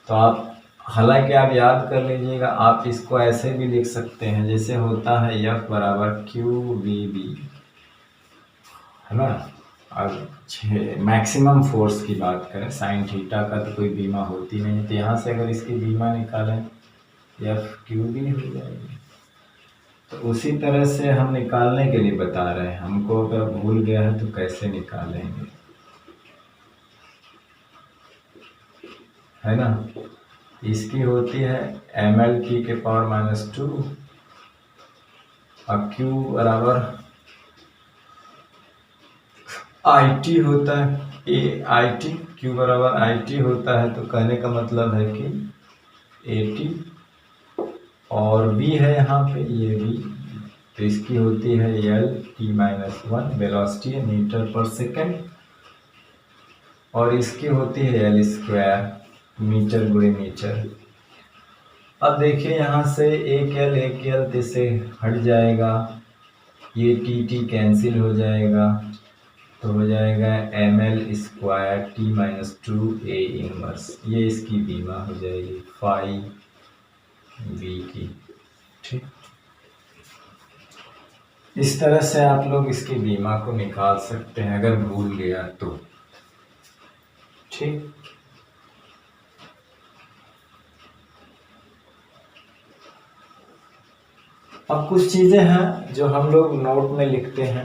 तो आप हालांकि आप याद कर लीजिएगा, आप इसको ऐसे भी लिख सकते हैं जैसे होता है F बराबर QVB, है ना। अब मैक्सिमम फोर्स की बात करें, साइन थीटा का तो कोई बीमा होती नहीं, तो यहाँ से अगर इसकी बीमा निकालें FQB हो जाएगी। तो उसी तरह से हम निकालने के लिए बता रहे हैं, हमको अगर भूल गया है तो कैसे निकालेंगे, है ना। इसकी होती है ml के पावर -2 और Q बराबर IT होता है, AIT, Q बराबर IT होता है, तो कहने का मतलब है कि AT, और B है यहाँ पे, ये B, तो इसकी होती है LT-1, वेलोसिटी है मीटर पर सेकेंड, और इसकी होती है L स्क्वायर, मीटर गुणे मीटर। अब देखिए यहाँ से एक L से हट जाएगा, ये TT कैंसिल हो जाएगा, तो हो जाएगा ml square T-2 A inverse, ये इसकी बीमा हो जाएगी 5V की, ठीक। इस तरह से आप लोग इसकी बीमा को निकाल सकते हैं अगर भूल गया तो, ठीक। अब कुछ चीज़ें हैं जो हम लोग नोट में लिखते हैं,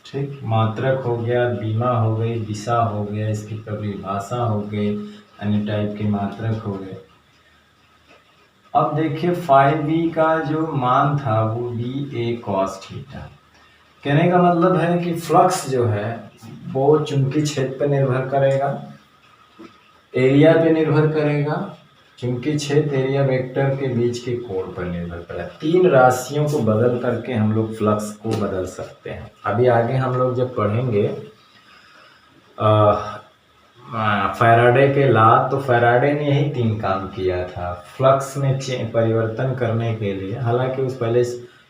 ठीक। मात्रक हो गया, बीमा हो गई, दिशा हो गया, इसकी परिभाषा हो गई, अन्य टाइप के मात्रक हो गए। अब देखिए 5V का जो मान था वो BA cos थीटा, कहने का मतलब है कि फ्लक्स जो है वो चुंबकीय क्षेत्र पर निर्भर करेगा, एरिया पे निर्भर करेगा, चुंबकीय क्षेत्र एरिया वेक्टर के बीच के कोण पर निर्भर करेगा। तीन राशियों को बदल करके हम लोग फ्लक्स को बदल सकते हैं। अभी आगे हम लोग जब पढ़ेंगे फैराडे के लॉ, तो फैराडे ने यही तीन काम किया था फ्लक्स में परिवर्तन करने के लिए। हालांकि उस पहले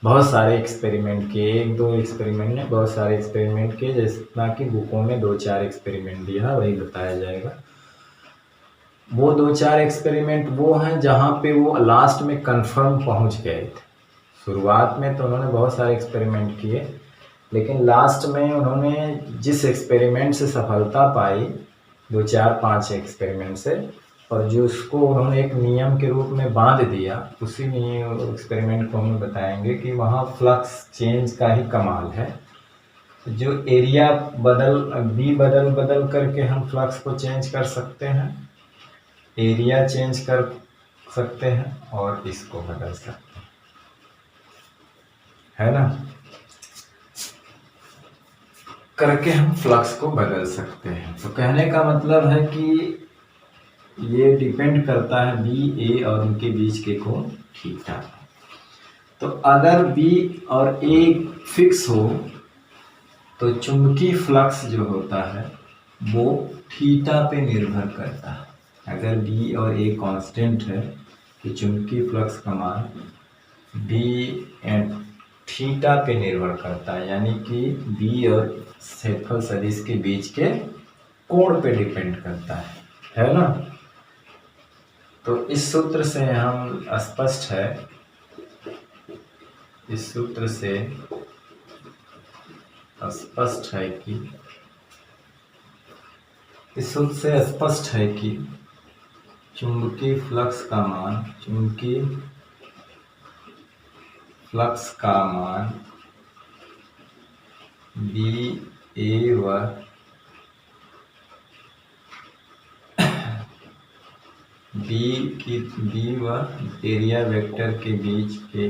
बहुत सारे एक्सपेरिमेंट किए, एक दो एक्सपेरिमेंट ने बहुत सारे एक्सपेरिमेंट किए, जितना कि बुकों में 2-4 एक्सपेरिमेंट दिया वही बताया जाएगा। वो 2-4 एक्सपेरिमेंट वो हैं जहाँ पे वो लास्ट में कंफर्म पहुँच गए थे। शुरुआत में तो उन्होंने बहुत सारे एक्सपेरिमेंट किए, लेकिन लास्ट में उन्होंने जिस एक्सपेरिमेंट से सफलता पाई, 2-4-5 एक्सपेरिमेंट से, और जो उसको उन्होंने एक नियम के रूप में बांध दिया, उसी एक्सपेरिमेंट को हम बताएंगे कि वहाँ फ्लक्स चेंज का ही कमाल है। जो एरिया बदल करके हम फ्लक्स को चेंज कर सकते हैं, एरिया चेंज कर सकते हैं और इसको बदल सकते हैं, है ना। करके हम फ्लक्स को बदल सकते हैं। तो कहने का मतलब है कि ये डिपेंड करता है बी ए और उनके बीच के कोण थीटा। तो अगर बी और ए फिक्स हो तो चुंबकीय फ्लक्स जो होता है वो थीटा पे निर्भर करता है। अगर बी और ए कांस्टेंट है तो चुंबकीय फ्लक्स का मान बी एंड थीटा पे निर्भर करता है, यानी कि बी और क्षेत्रफल सदिश के बीच के कोण पे डिपेंड करता है ना। तो इस सूत्र से हम स्पष्ट है इस सूत्र से स्पष्ट है कि चुंबकीय फ्लक्स का मान बी व एरिया वेक्टर के बीच के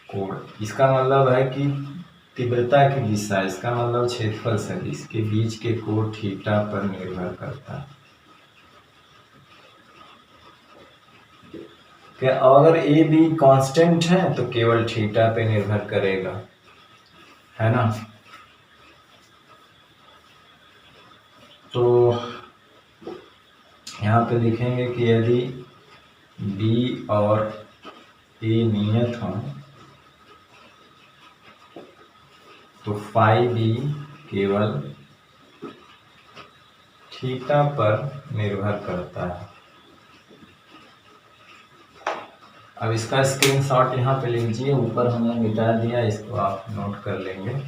कोण, इसका मतलब है कि तीव्रता की दिशा, इसका मतलब क्षेत्रफल सदिश के बीच के कोण थीटा पर निर्भर करता है। क्या अगर ए बी कांस्टेंट है तो केवल थीटा पे निर्भर करेगा, है ना। तो यहाँ पे लिखेंगे कि यदि बी और ए नियत हो तो फाई बी केवल थीटा पर निर्भर करता है। अब इसका स्क्रीनशॉट यहाँ पे लीजिए, ऊपर हमने मिटा दिया, इसको आप नोट कर लेंगे।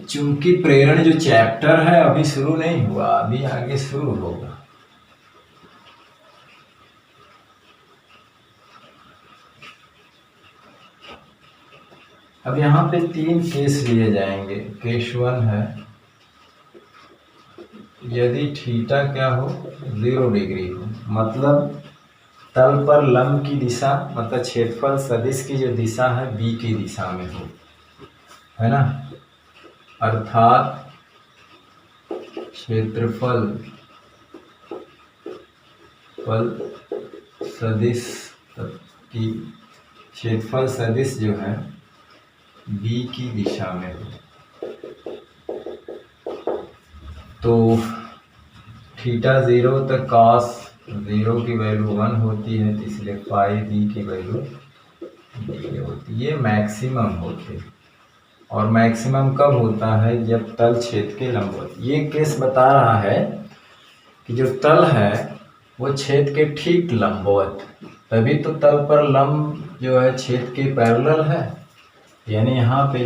चूंकि प्रेरण जो चैप्टर है अभी शुरू नहीं हुआ, अभी आगे शुरू होगा। अब यहाँ पे 3 केस लिए जाएंगे। केस 1 है यदि थीटा क्या हो 0 डिग्री हो, मतलब तल पर लंब की दिशा, मतलब क्षेत्रफल सदिश की जो दिशा है बी की दिशा में हो, है ना। अर्थात क्षेत्रफल सदिश जो है बी की दिशा में हो, तो थीटा 0 तक cos 0 की वैल्यू 1 होती है, तो इसलिए फाई बी की वैल्यू 0 होती है। ये मैक्सिमम होते हैं। और मैक्सिमम कब होता है, जब तल छेद के लंबवत। ये केस बता रहा है कि जो तल है वो छेद के ठीक लंबवत, तभी तो तल पर लंब जो है छेद के पैरेलल है। यानी यहाँ पे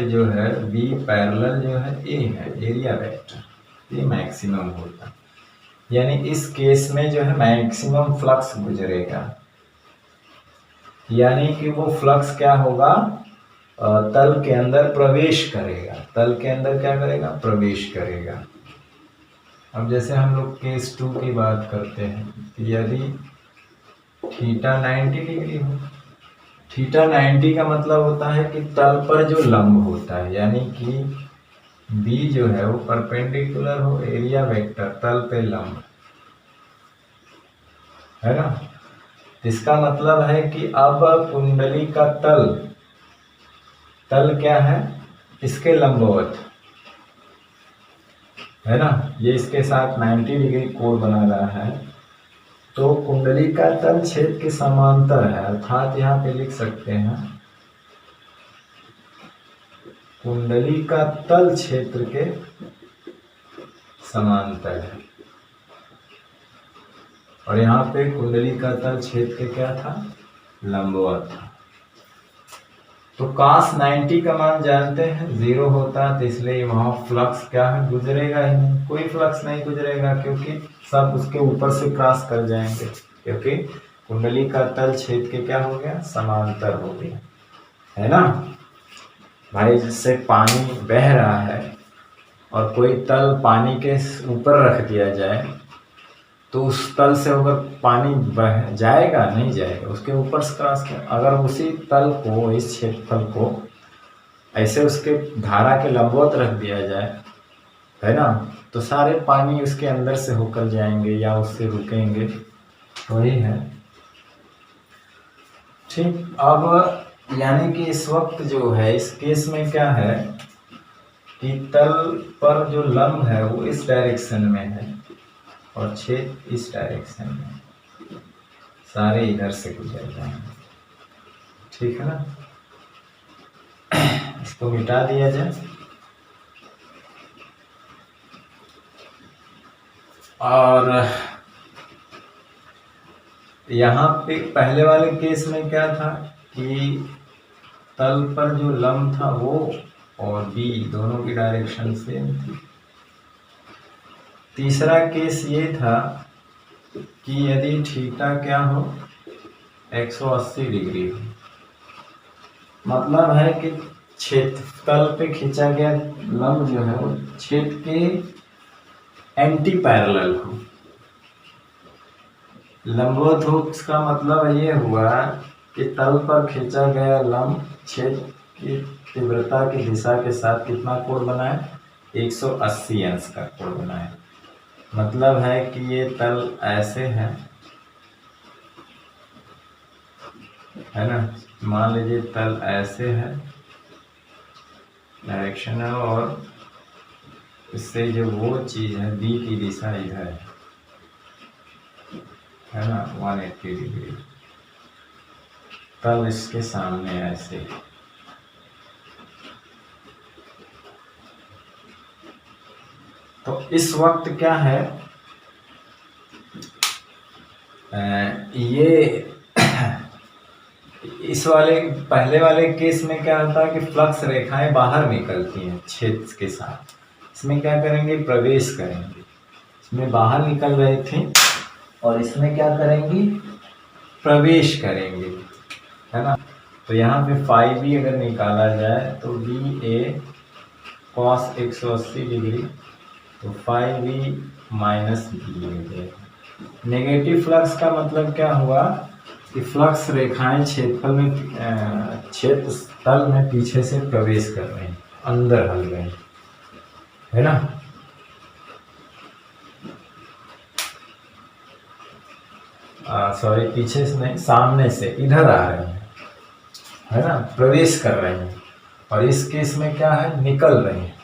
जो है बी पैरेलल जो है ए है, एरिया वेक्टर, ये मैक्सिमम होता है। यानी इस केस में जो है मैक्सिमम फ्लक्स गुजरेगा, यानी कि वो फ्लक्स क्या होगा, तल के अंदर प्रवेश करेगा। तल के अंदर क्या करेगा, प्रवेश करेगा। अब जैसे हम लोग केस 2 की बात करते हैं, यदि थीटा 90 डिग्री हो, थीटा 90 का मतलब होता है कि तल पर जो लंब होता है, यानी कि बी जो है वो परपेंडिकुलर हो, एरिया वेक्टर तल पे लंब, है ना। इसका मतलब है कि अब कुंडली का तल क्या है, इसके लंबवत, है ना। ये इसके साथ 90 डिग्री कोण बना रहा है, तो कुंडली का तल छेद के समांतर है। अर्थात यहाँ पे लिख सकते हैं कुंडली का तल क्षेत्र के समांतर है, और यहाँ पे कुंडली का तल छेद के क्या था, लंबवत था। तो cos 90 का मान जानते हैं 0 होता है, तो इसलिए वहां फ्लक्स क्या है, गुजरेगा ही नहीं, कोई फ्लक्स नहीं गुजरेगा, क्योंकि सब उसके ऊपर से क्रॉस कर जाएंगे, क्योंकि कुंडली का तल छेद के क्या हो गया, समांतर हो गया, है ना भाई। जिससे पानी बह रहा है और कोई तल पानी के ऊपर रख दिया जाए, तो उस तल से अगर पानी बह जाएगा, नहीं जाएगा, उसके ऊपर से क्रॉस कर। अगर उसी तल को, इस क्षेत्रफल को ऐसे उसके धारा के लंबवत रख दिया जाए, है ना, तो सारे पानी उसके अंदर से होकर जाएंगे या उससे रुकेंगे, वही है। ठीक। अब यानी कि इस वक्त जो है, इस केस में क्या है कि तल पर जो लंब है वो इस डायरेक्शन में है और छेद इस डायरेक्शन में, सारे इधर से गुजर जाएंगे, ठीक है ना। इसको मिटा दिया जाए। और यहाँ पे पहले वाले केस में क्या था कि तल पर जो लंब था वो और बी दोनों की डायरेक्शन सेम थी। तीसरा केस ये था कि यदि थीटा क्या हो 180 डिग्री हो, मतलब है कि क्षेत्र तल पे खींचा गया लंब जो है वो क्षेत्र के एंटी पैरेलल हो। लंबवत हो इसका मतलब ये हुआ कि तल पर खींचा गया लंब क्षेत्र की तीव्रता की दिशा के साथ कितना कोण बनाए, 180 अंश का कोण बनाए। मतलब है कि ये तल ऐसे है ना, मान लीजिए तल ऐसे है, डायरेक्शन है, और इससे जो वो चीज है बी की दिशा इधर है ना 180 डिग्री, तल इसके सामने ऐसे। तो इस वक्त क्या है, ये इस वाले पहले वाले केस में क्या होता है कि फ्लक्स रेखाएं बाहर निकलती हैं क्षेत्र के साथ। इसमें क्या करेंगे, प्रवेश करेंगे। इसमें बाहर निकल रहे थे और इसमें क्या करेंगी, प्रवेश करेंगे, है ना। तो यहाँ पे फाई बी अगर निकाला जाए तो बी ए कॉस 180 डिग्री, तो phi B minus B. Negative flux का मतलब क्या हुआ कि फ्लक्स रेखाएं क्षेत्रफल में क्षेत्र तल में पीछे से प्रवेश कर रहे हैं, अंदर हल रहे हैं, है ना। सॉरी, पीछे से नहीं, सामने से इधर आ रहे हैं, है ना, प्रवेश कर रहे हैं। और इस केस में क्या है, निकल रहे हैं।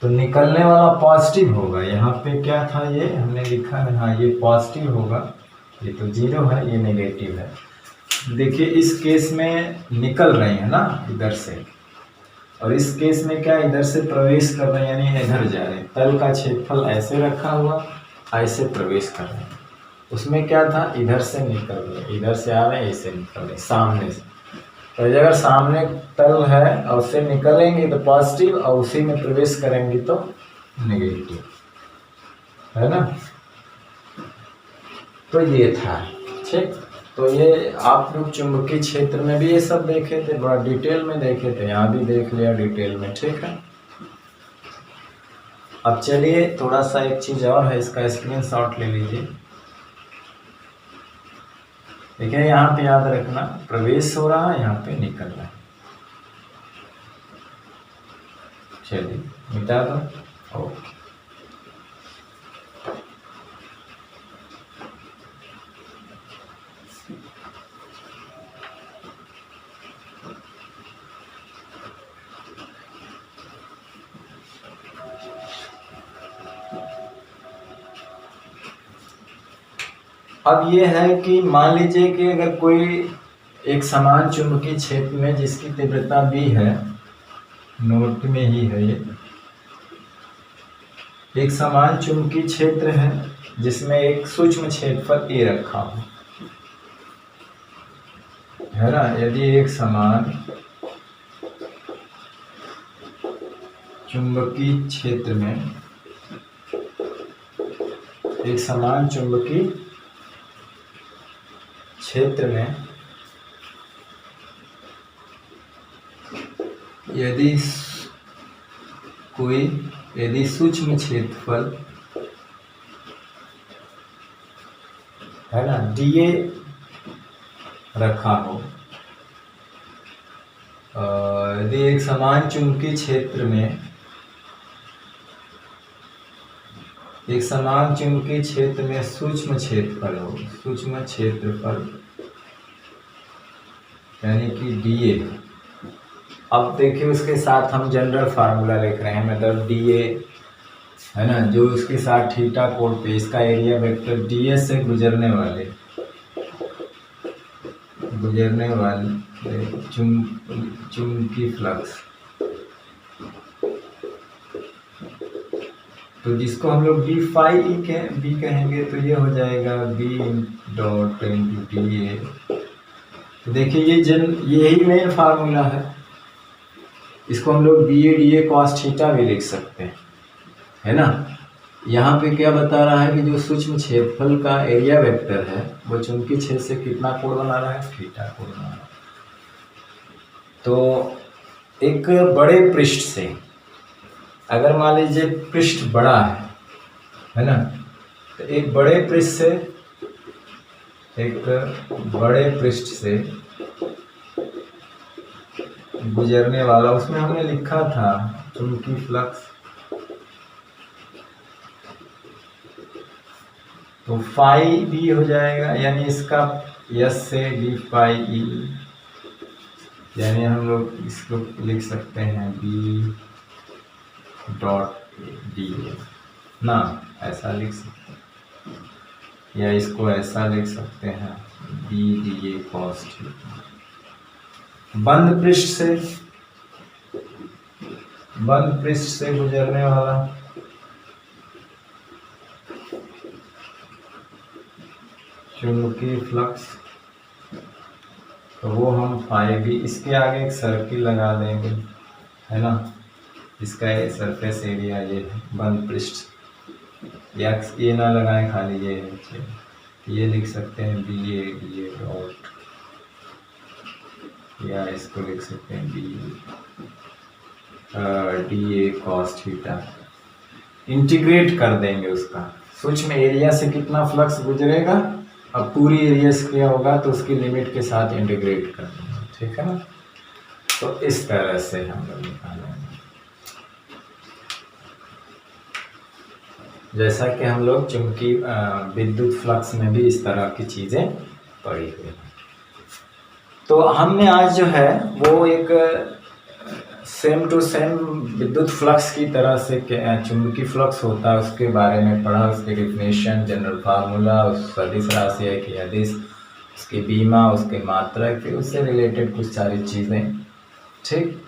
तो निकलने वाला पॉजिटिव होगा। यहाँ पे क्या था, ये हमने लिखा है, हाँ ये पॉजिटिव होगा, ये तो जीरो है, ये नेगेटिव है। देखिए इस केस में निकल रहे हैं ना इधर से, और इस केस में क्या इधर से प्रवेश कर रहे हैं, यानी इधर जा रहे हैं। तल का क्षेत्रफल ऐसे रखा हुआ, ऐसे प्रवेश कर रहे हैं। उसमें क्या था, इधर से निकल रहे, इधर से आ रहे हैं, ऐसे निकल रहे सामने से। तो अगर सामने तल है और उससे निकलेंगे तो पॉजिटिव, और उसी में प्रवेश करेंगे तो नेगेटिव, है ना। तो ये था, ठीक। तो ये आप लोग चुंबकीय क्षेत्र में भी ये सब देखे थे, बड़ा डिटेल में देखे थे, यहाँ भी देख लिया डिटेल में, ठीक है। अब चलिए थोड़ा सा एक चीज और है, इसका स्क्रीनशॉट ले लीजिए। देखिए यहाँ पे याद रखना, प्रवेश हो रहा है, यहाँ पे निकल रहा है। चलिए मिटा दो। ओके, अब ये है कि मान लीजिए कि अगर कोई एक समान चुंबकीय क्षेत्र में जिसकी तीव्रता b है, नोट में ही है ये, एक समान चुंबकीय क्षेत्र है जिसमें एक सूक्ष्म क्षेत्रफल a रखा हो, है ना। यदि एक समान चुंबकीय क्षेत्र में, एक समान चुंबकीय क्षेत्र में यदि सूक्ष्म क्षेत्रफल, है ना, dA रखा हो, यदि एक समान चुंबकीय क्षेत्र में, एक समान चुंबकीय क्षेत्र में सूक्ष्म क्षेत्रफल हो, सूक्ष्म क्षेत्रफल यानी कि dA। अब देखिए उसके साथ हम जनरल फार्मूला लिख रहे हैं, मतलब dA, है ना, जो उसके साथ थीटा कोण पे इसका एरिया वेक्टर dA से गुजरने वाले चुंबकीय फ्लक्स। तो जिसको हम लोग बी कहेंगे तो ये हो जाएगा B dot into D A. तो देखिए यही मेन फार्मूला है। इसको हम लोग B A D A cos theta भी लिख सकते हैं, है ना। यहाँ पे क्या बता रहा है कि जो सूक्ष्म क्षेत्रफल का एरिया वेक्टर है वो चुंबकीय क्षेत्र से कितना कोण बना रहा है, थीटा कोण बना रहा है। तो एक बड़े पृष्ठ से अगर मान लीजिए पृष्ठ बड़ा है ना, तो एक बड़े पृष्ठ से गुजरने वाला, उसमें हमने लिखा था चुंबकीय फ्लक्स, तो फाई भी हो जाएगा, यानी इसका यस से डी फाई ई, यानी हम लोग इसको लिख सकते हैं बी डॉट डी ना, ऐसा लिख सकते हैं, या इसको ऐसा लिख सकते हैं B D A cos theta. बंद पृष्ठ से गुजरने वाला चुंबकीय फ्लक्स, तो वो हम फाई भी, इसके आगे एक सर्किल लगा देंगे, है ना। इसका ये सरफेस एरिया ये है बंद पृष्ठ, या ये ना लगाएं, खाली ये नीचे, ये लिख सकते हैं बी ए डॉट, या इसको लिख सकते हैं B D A cos theta. Integrate कर देंगे उसका, सूक्ष्म एरिया से कितना फ्लक्स गुजरेगा, अब पूरी एरिया से क्या होगा तो उसकी लिमिट के साथ इंटीग्रेट कर देंगे, ठीक है ना। तो इस तरह से हम लोग निकालेंगे, जैसा कि हम लोग चुंबकीय विद्युत फ्लक्स में भी इस तरह की चीजें पढ़ी हुई। तो हमने आज जो है वो एक सेम टू सेम विद्युत फ्लक्स की तरह से चुंबकीय फ्लक्स होता है उसके बारे में पढ़ा, उसके डिफिनेशन, जनरल फार्मूला, उस सदिश राशि है कि अदिश, उसकी बीमा, उसके मात्रक, फिर उससे रिलेटेड कुछ सारी चीज़ें, ठीक।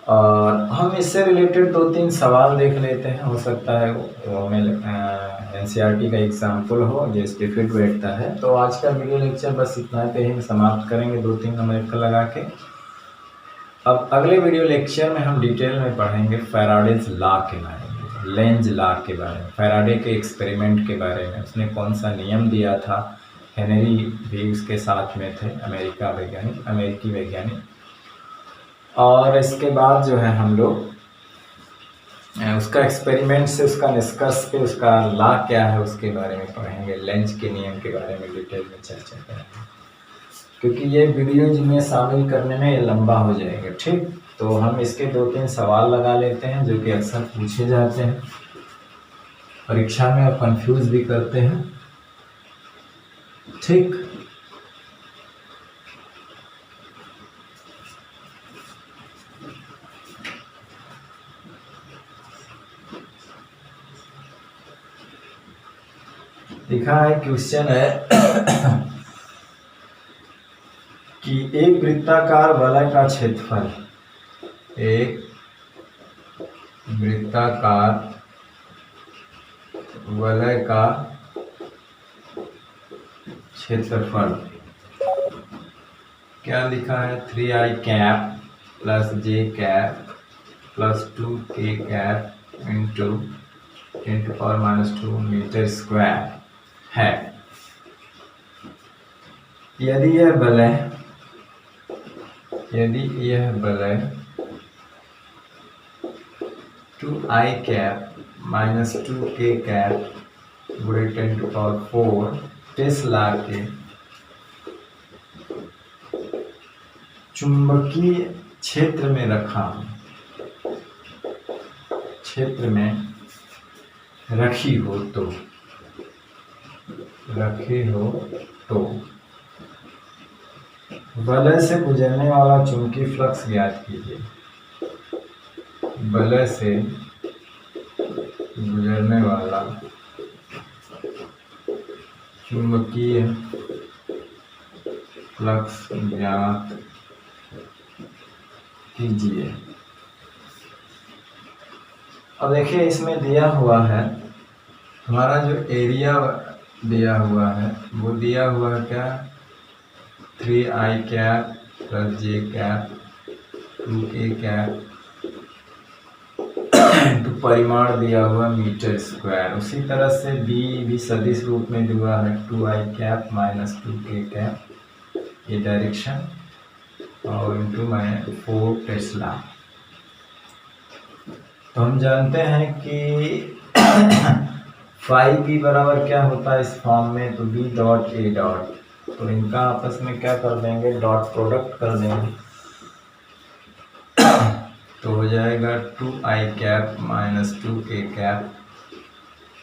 और हम इससे रिलेटेड 2-3 सवाल देख लेते हैं, हो सकता है वो हमें एनसीईआरटी का एग्जाम्पल हो जो इस पे फिट बैठता है। तो आज का वीडियो लेक्चर बस इतना पे ही समाप्त करेंगे, 2-3 नंबर का लगा के। अब अगले वीडियो लेक्चर में हम डिटेल में पढ़ेंगे फैराडेज लॉ के बारे में, लेंज लॉ के बारे में, फैराडे के एक्सपेरिमेंट के बारे में, उसने कौन सा नियम दिया था। हेनरी भी उसके साथ में थे, अमेरिकी वैज्ञानिक। और इसके बाद जो है हम लोग उसका एक्सपेरिमेंट से उसका निष्कर्ष पे उसका लॉ क्या है उसके बारे में पढ़ेंगे, लेंज के नियम के बारे में डिटेल में चर्चा करेंगे, क्योंकि ये वीडियो जिनमें शामिल करने में ये लंबा हो जाएगा, ठीक। तो हम इसके 2-3 सवाल लगा लेते हैं जो कि अक्सर पूछे जाते हैं परीक्षा में और कंफ्यूज भी करते हैं, ठीक। लिखा है, क्वेश्चन है कि एक वृत्ताकार वलय का क्षेत्रफल, एक वृत्ताकार वलय का क्षेत्रफल क्या लिखा है, 3i cap plus j cap plus 2k cap into 10⁻² metre square है। यदि यह वलय 2i cap minus 2k cap गुणे 10⁴ टेस्ला के चुंबकीय क्षेत्र में रखी हो तो वलय से गुजरने वाला चुंबकीय फ्लक्स ज्ञात कीजिए। वलय से गुजरने वाला चुंबकीय फ्लक्स ज्ञात कीजिए। अब देखिए इसमें दिया हुआ है हमारा जो एरिया दिया हुआ है वो दिया हुआ है क्या, 3i कैप प्लस जे कैप 2k कैप तो परिमाण दिया हुआ मीटर स्क्वायर। उसी तरह से बी भी सदिश रूप में दिया है 2i cap minus 2k cap, ये डायरेक्शन, और इंटू में 4 टेस्ला। तो हम जानते हैं कि फाई बी बराबर क्या होता है इस फॉर्म में, तो बी डॉट ए डॉट, तो इनका आपस में क्या कर देंगे, डॉट प्रोडक्ट कर देंगे, तो हो जाएगा 2i cap minus 2k cap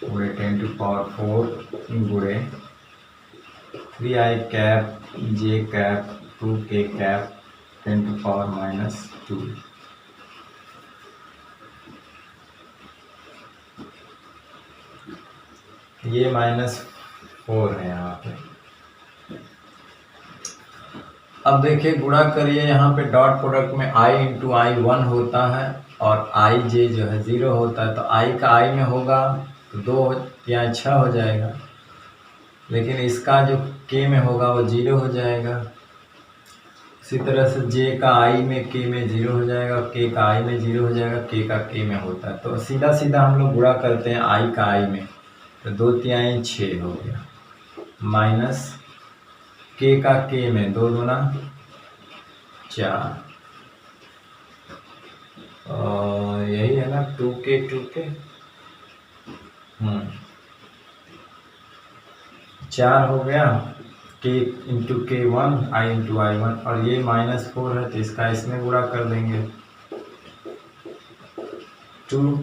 गुणे 10⁴ गुणे 3i कैप जे कैप 2k कैप 10⁻²। ये -4 है यहाँ पे। अब देखिए गुणा करिए, यहाँ पे डॉट प्रोडक्ट में i इंटू आई 1 होता है और i j जो है 0 होता है, तो i का i में होगा तो 2 या 6 हो जाएगा, लेकिन इसका जो k में होगा वो 0 हो जाएगा। इसी तरह से j का i में k में 0 हो जाएगा, k का i में 0 हो जाएगा, k का k में होता है, तो सीधा सीधा हम लोग गुणा करते हैं i का i में, तो 2 तिहाई 6 हो गया, माइनस k का k में 2 दूना 4, और यही है ना 2k 4 हो गया, k into k 1 i into I 1, और ये -4 है तो इसका इसमें गुणा कर देंगे 2,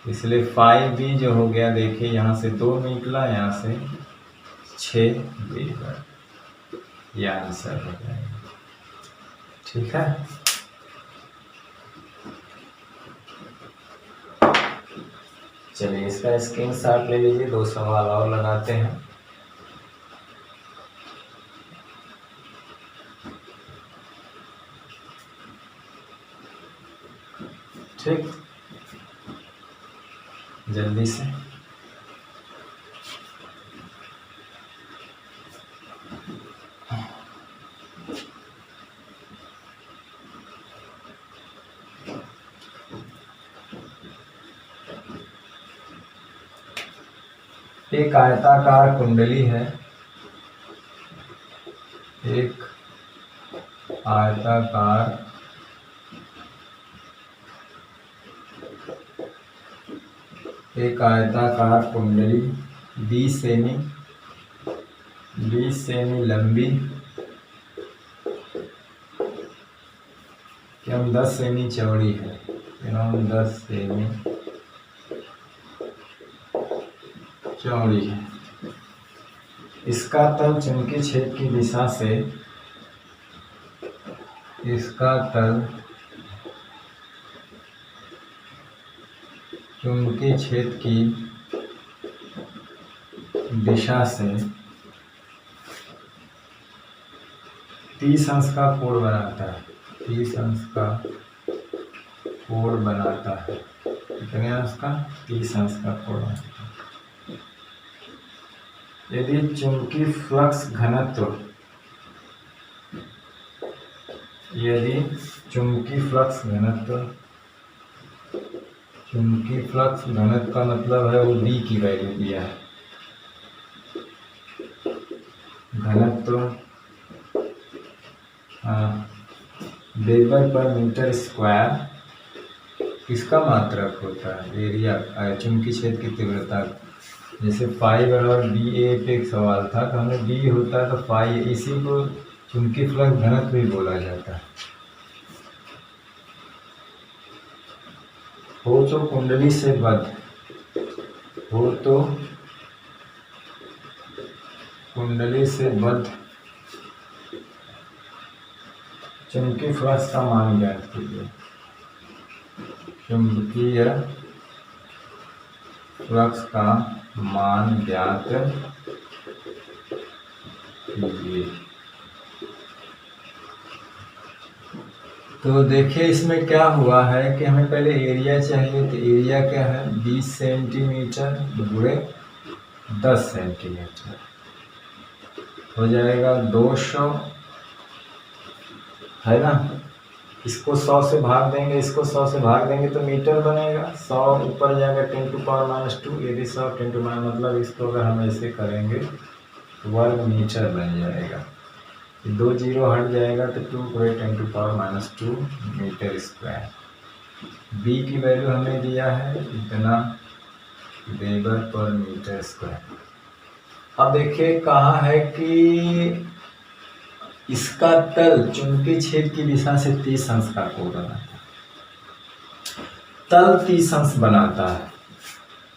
इसलिए 5b जो हो गया, देखिए यहाँ से 2 निकला, यहाँ से 6b, ये आंसर हो जाएगा। ठीक है, चलिए इसका स्क्रीनशॉट ले लीजिए, 2 सवाल और लगाते हैं। ठीक, जल्दी से एक आयताकार कुंडली है, एक आयताकार कुंडली 20 सेमी लंबी एवं 10 सेमी चौड़ी है, एवं 10 सेमी चौड़ी है। इसका तल चुंबकीय क्षेत्र की दिशा से, इसका तल चुंबकीय क्षेत्र की दिशा से 30 अंश का कोण बनाता है, 30 अंश का कोण बनाता है। कितने अंश का? 30 अंश का कोण बनाता है। यदि चुंबकीय फ्लक्स घनत्व, चुंबकीय फ्लक्स घनत्व का मतलब है वो B की वैल्यू दिया है, घनत्व वेबर पर मीटर स्क्वायर किसका मात्रक होता है, एरिया, चुंबकीय क्षेत्र की तीव्रता। जैसे फाई बराबर बी ए पे एक सवाल था, तो हमें बी होता है तो फाई, इसी को चुंबकीय फ्लक्स घनत्व भी बोला जाता है। हो तो कुंडली से बद्ध, चुंबकीय फ्लक्स का मान ज्ञात कीजिए। चुंबकीय फ्लक्स का मान ज्ञात कीजिए। तो देखिए इसमें क्या हुआ है कि हमें पहले एरिया चाहिए, तो एरिया क्या है 20 सेंटीमीटर गुणे 10 सेंटीमीटर हो जाएगा 200, है ना। इसको 100 से भाग देंगे, इसको 100 से भाग देंगे तो मीटर बनेगा। 100 ऊपर जाएगा 10⁻⁻², यदि 100 10 मतलब इसको अगर हम ऐसे करेंगे तो वर्ग मीटर बन जाएगा। 2 जीरो हट जाएगा तो 2 × 10⁻², मीटर स्क्वायर। बी की वैल्यू हमें दिया है इतना, वेबर पर मीटर स्क्वायर। अब देखिए कहा है कि इसका तल चुंबकीय छेद की दिशा से 30 अंश का कोण बनाता है। तल 30 अंश बनाता है,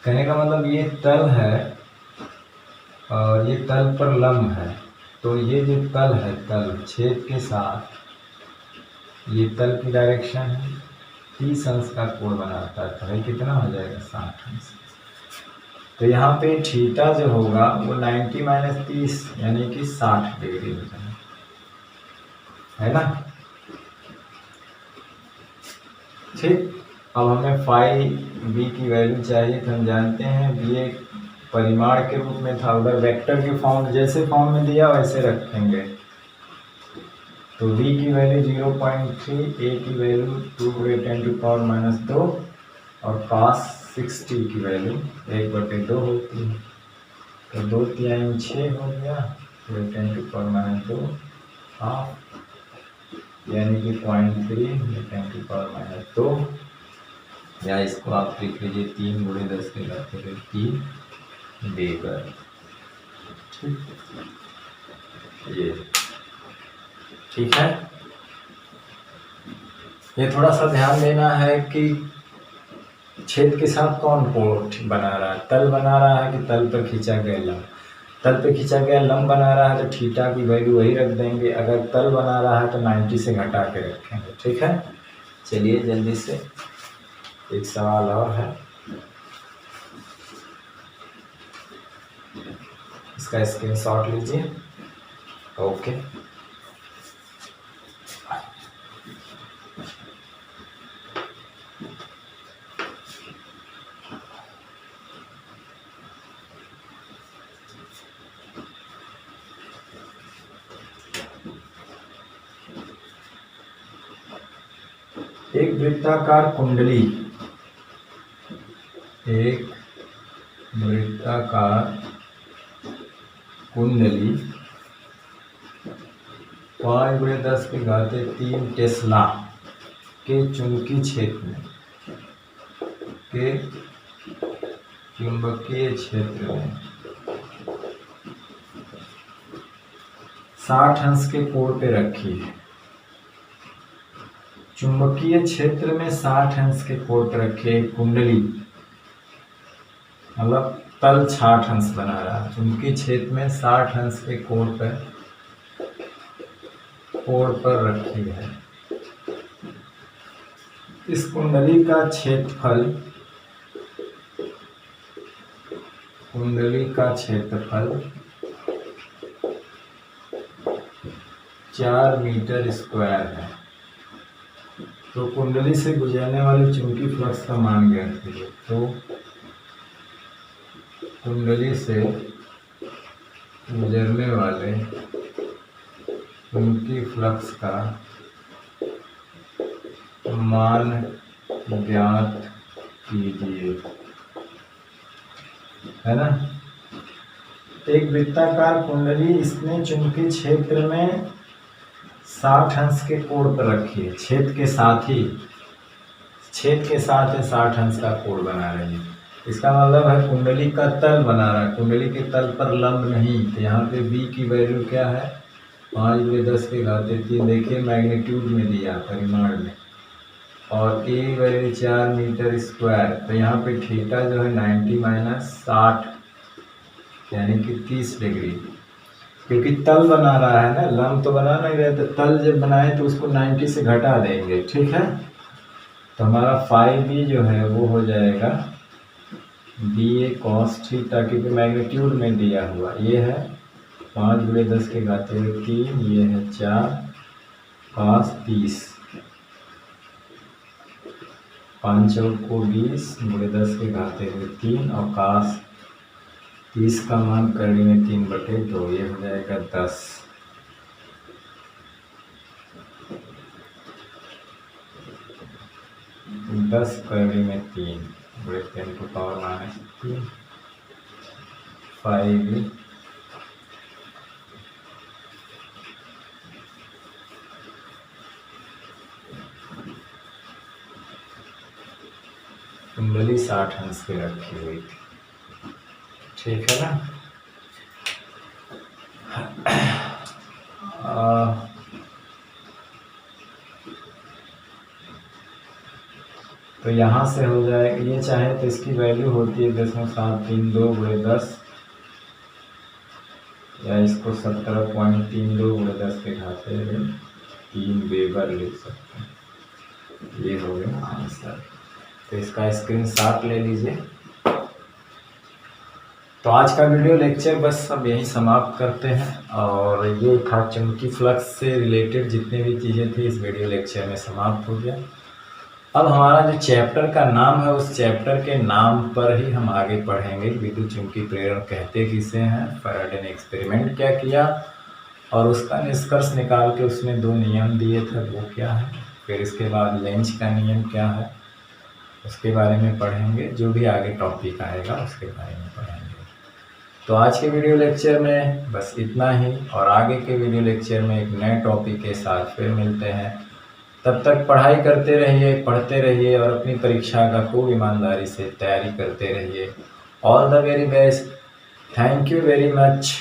कहने का मतलब ये तल है और ये तल पर लंब है, तो ये जो तल है, तल छेद के साथ ये तल की डायरेक्शन है, 30 अंश का कोण बनाता है। तो है कितना हो जाएगा 60 अंश। तो यहाँ पे थीटा जो होगा वो 90 - 30 यानी कि 60 डिग्री हो जाएगा, है ना। ठीक, अब हमें फाई बी की वैल्यू चाहिए, तो हम जानते हैं बी एक परिमाण के रूप में था, अगर वेक्टर के फॉर्म जैसे फॉर्म में दिया वैसे रखेंगे। तो v की वैल्यू 0.3, a की वैल्यू 2 × 10⁻², और cos 60 की वैल्यू 1/2 होती है। तो 2 तिहाई 6 हो गया, 2 × 10⁻², हाफ यानी कि 0.3 × 10⁻², या इसको आप लिख लीजिए 3 × 10⁻³ वेबर। ये ठीक है। ये थोड़ा सा ध्यान देना है कि छेद के साथ कौन कोण बना रहा है, तल बना रहा है कि तल पर खींचा गया लंब। तल पे खींचा गया लंब बना रहा है तो थीटा की वैल्यू वही रख देंगे, अगर तल बना रहा है तो 90 से घटा के रखेंगे। ठीक है, चलिए जल्दी से एक सवाल और है, इसका स्क्रीनशॉट लीजिए। ओके, एक वृत्ताकार कुंडली, एक वृत्ताकार कुंडली 5 × 10⁻³ टेस्ला के चुंबकीय क्षेत्र में, के चुंबकीय क्षेत्र में 60 अंश के कोण पे रखी है। चुंबकीय क्षेत्र में 60 अंश के कोण पर रखे कुंडली, मतलब तल 60 अंश बना रहा है, चुंबकीय क्षेत्र में 60 अंश के कोण पर रखी है। इस कुंडली का क्षेत्रफल, कुंडली का क्षेत्रफल 4 मीटर स्क्वायर है। तो कुंडली से गुजरने वाले चुंबकीय फ्लक्स का मान ज्ञात कीजिए। तो कुंडली से गुजरने वाले चुंबकीय फ्लक्स का मान ज्ञात कीजिए, है ना। एक वृत्ताकार कुंडली, इसने चुंबकीय क्षेत्र में 60 अंश के कोण पर रखी है, छेद के साथ ही 60 अंश का कोण बना रही है। इसका मतलब है कुंडली का तल बना रहा है, कुंडली के तल पर लंब नहीं। तो यहाँ पे b की वैल्यू क्या है 5 × 10⁻³ देखिए मैग्नीट्यूड में दिया, परिमाण में, और a वैल्यू 4 मीटर स्क्वायर। तो यहाँ पे थीटा जो है 90 - 60 यानी कि 30 डिग्री, क्योंकि तल बना रहा है ना, लंब तो बना नहीं रहा। तो तल जब बनाए तो उसको 90 से घटा देंगे। ठीक है, तो हमारा फाई बी जो है वो हो जाएगा BA cos θ, क्योंकि मैग्नीट्यूड में दिया हुआ ये है 5 × 10⁻³, ये है 4 cos 30 5 चौक को 20 गुणे 10 के घाते हुए 3 और काश 30 का मान करड़ी में 3/2, ये हो जाएगा 10। करड़ी में 3 गुणे 10⁻³ 5 कुंडली 60 अंश की रखी हुई थी, ठीक है ना। तो यहाँ से हो जाएगा, ये चाहे तो इसकी वैल्यू होती है 10.732 गुणे 10, या इसको 17.32 गुणे 10 के घाते 3 वेबर लिख सकते हैं। ये हो गया आंसर। तो इसका स्क्रीनशॉट ले लीजिए। तो आज का वीडियो लेक्चर बस अब यहीं समाप्त करते हैं, और ये था चुंबकीय फ्लक्स से रिलेटेड जितने भी चीज़ें थी इस वीडियो लेक्चर में समाप्त हो गया। अब हमारा जो चैप्टर का नाम है उस चैप्टर के नाम पर ही हम आगे पढ़ेंगे। विद्युत चुंबकीय प्रेरण कहते किसे हैं, फैराडे ने एक्सपेरिमेंट क्या किया और उसका निष्कर्ष निकाल के उसने 2 नियम दिए थे, वो क्या है। फिर इसके बाद लेंज का नियम क्या है उसके बारे में पढ़ेंगे। जो भी आगे टॉपिक आएगा उसके बारे में पढ़ेंगे। तो आज के वीडियो लेक्चर में बस इतना ही, और आगे के वीडियो लेक्चर में एक नए टॉपिक के साथ फिर मिलते हैं। तब तक पढ़ाई करते रहिए, पढ़ते रहिए और अपनी परीक्षा का खूब ईमानदारी से तैयारी करते रहिए। All the very best. Thank you very much.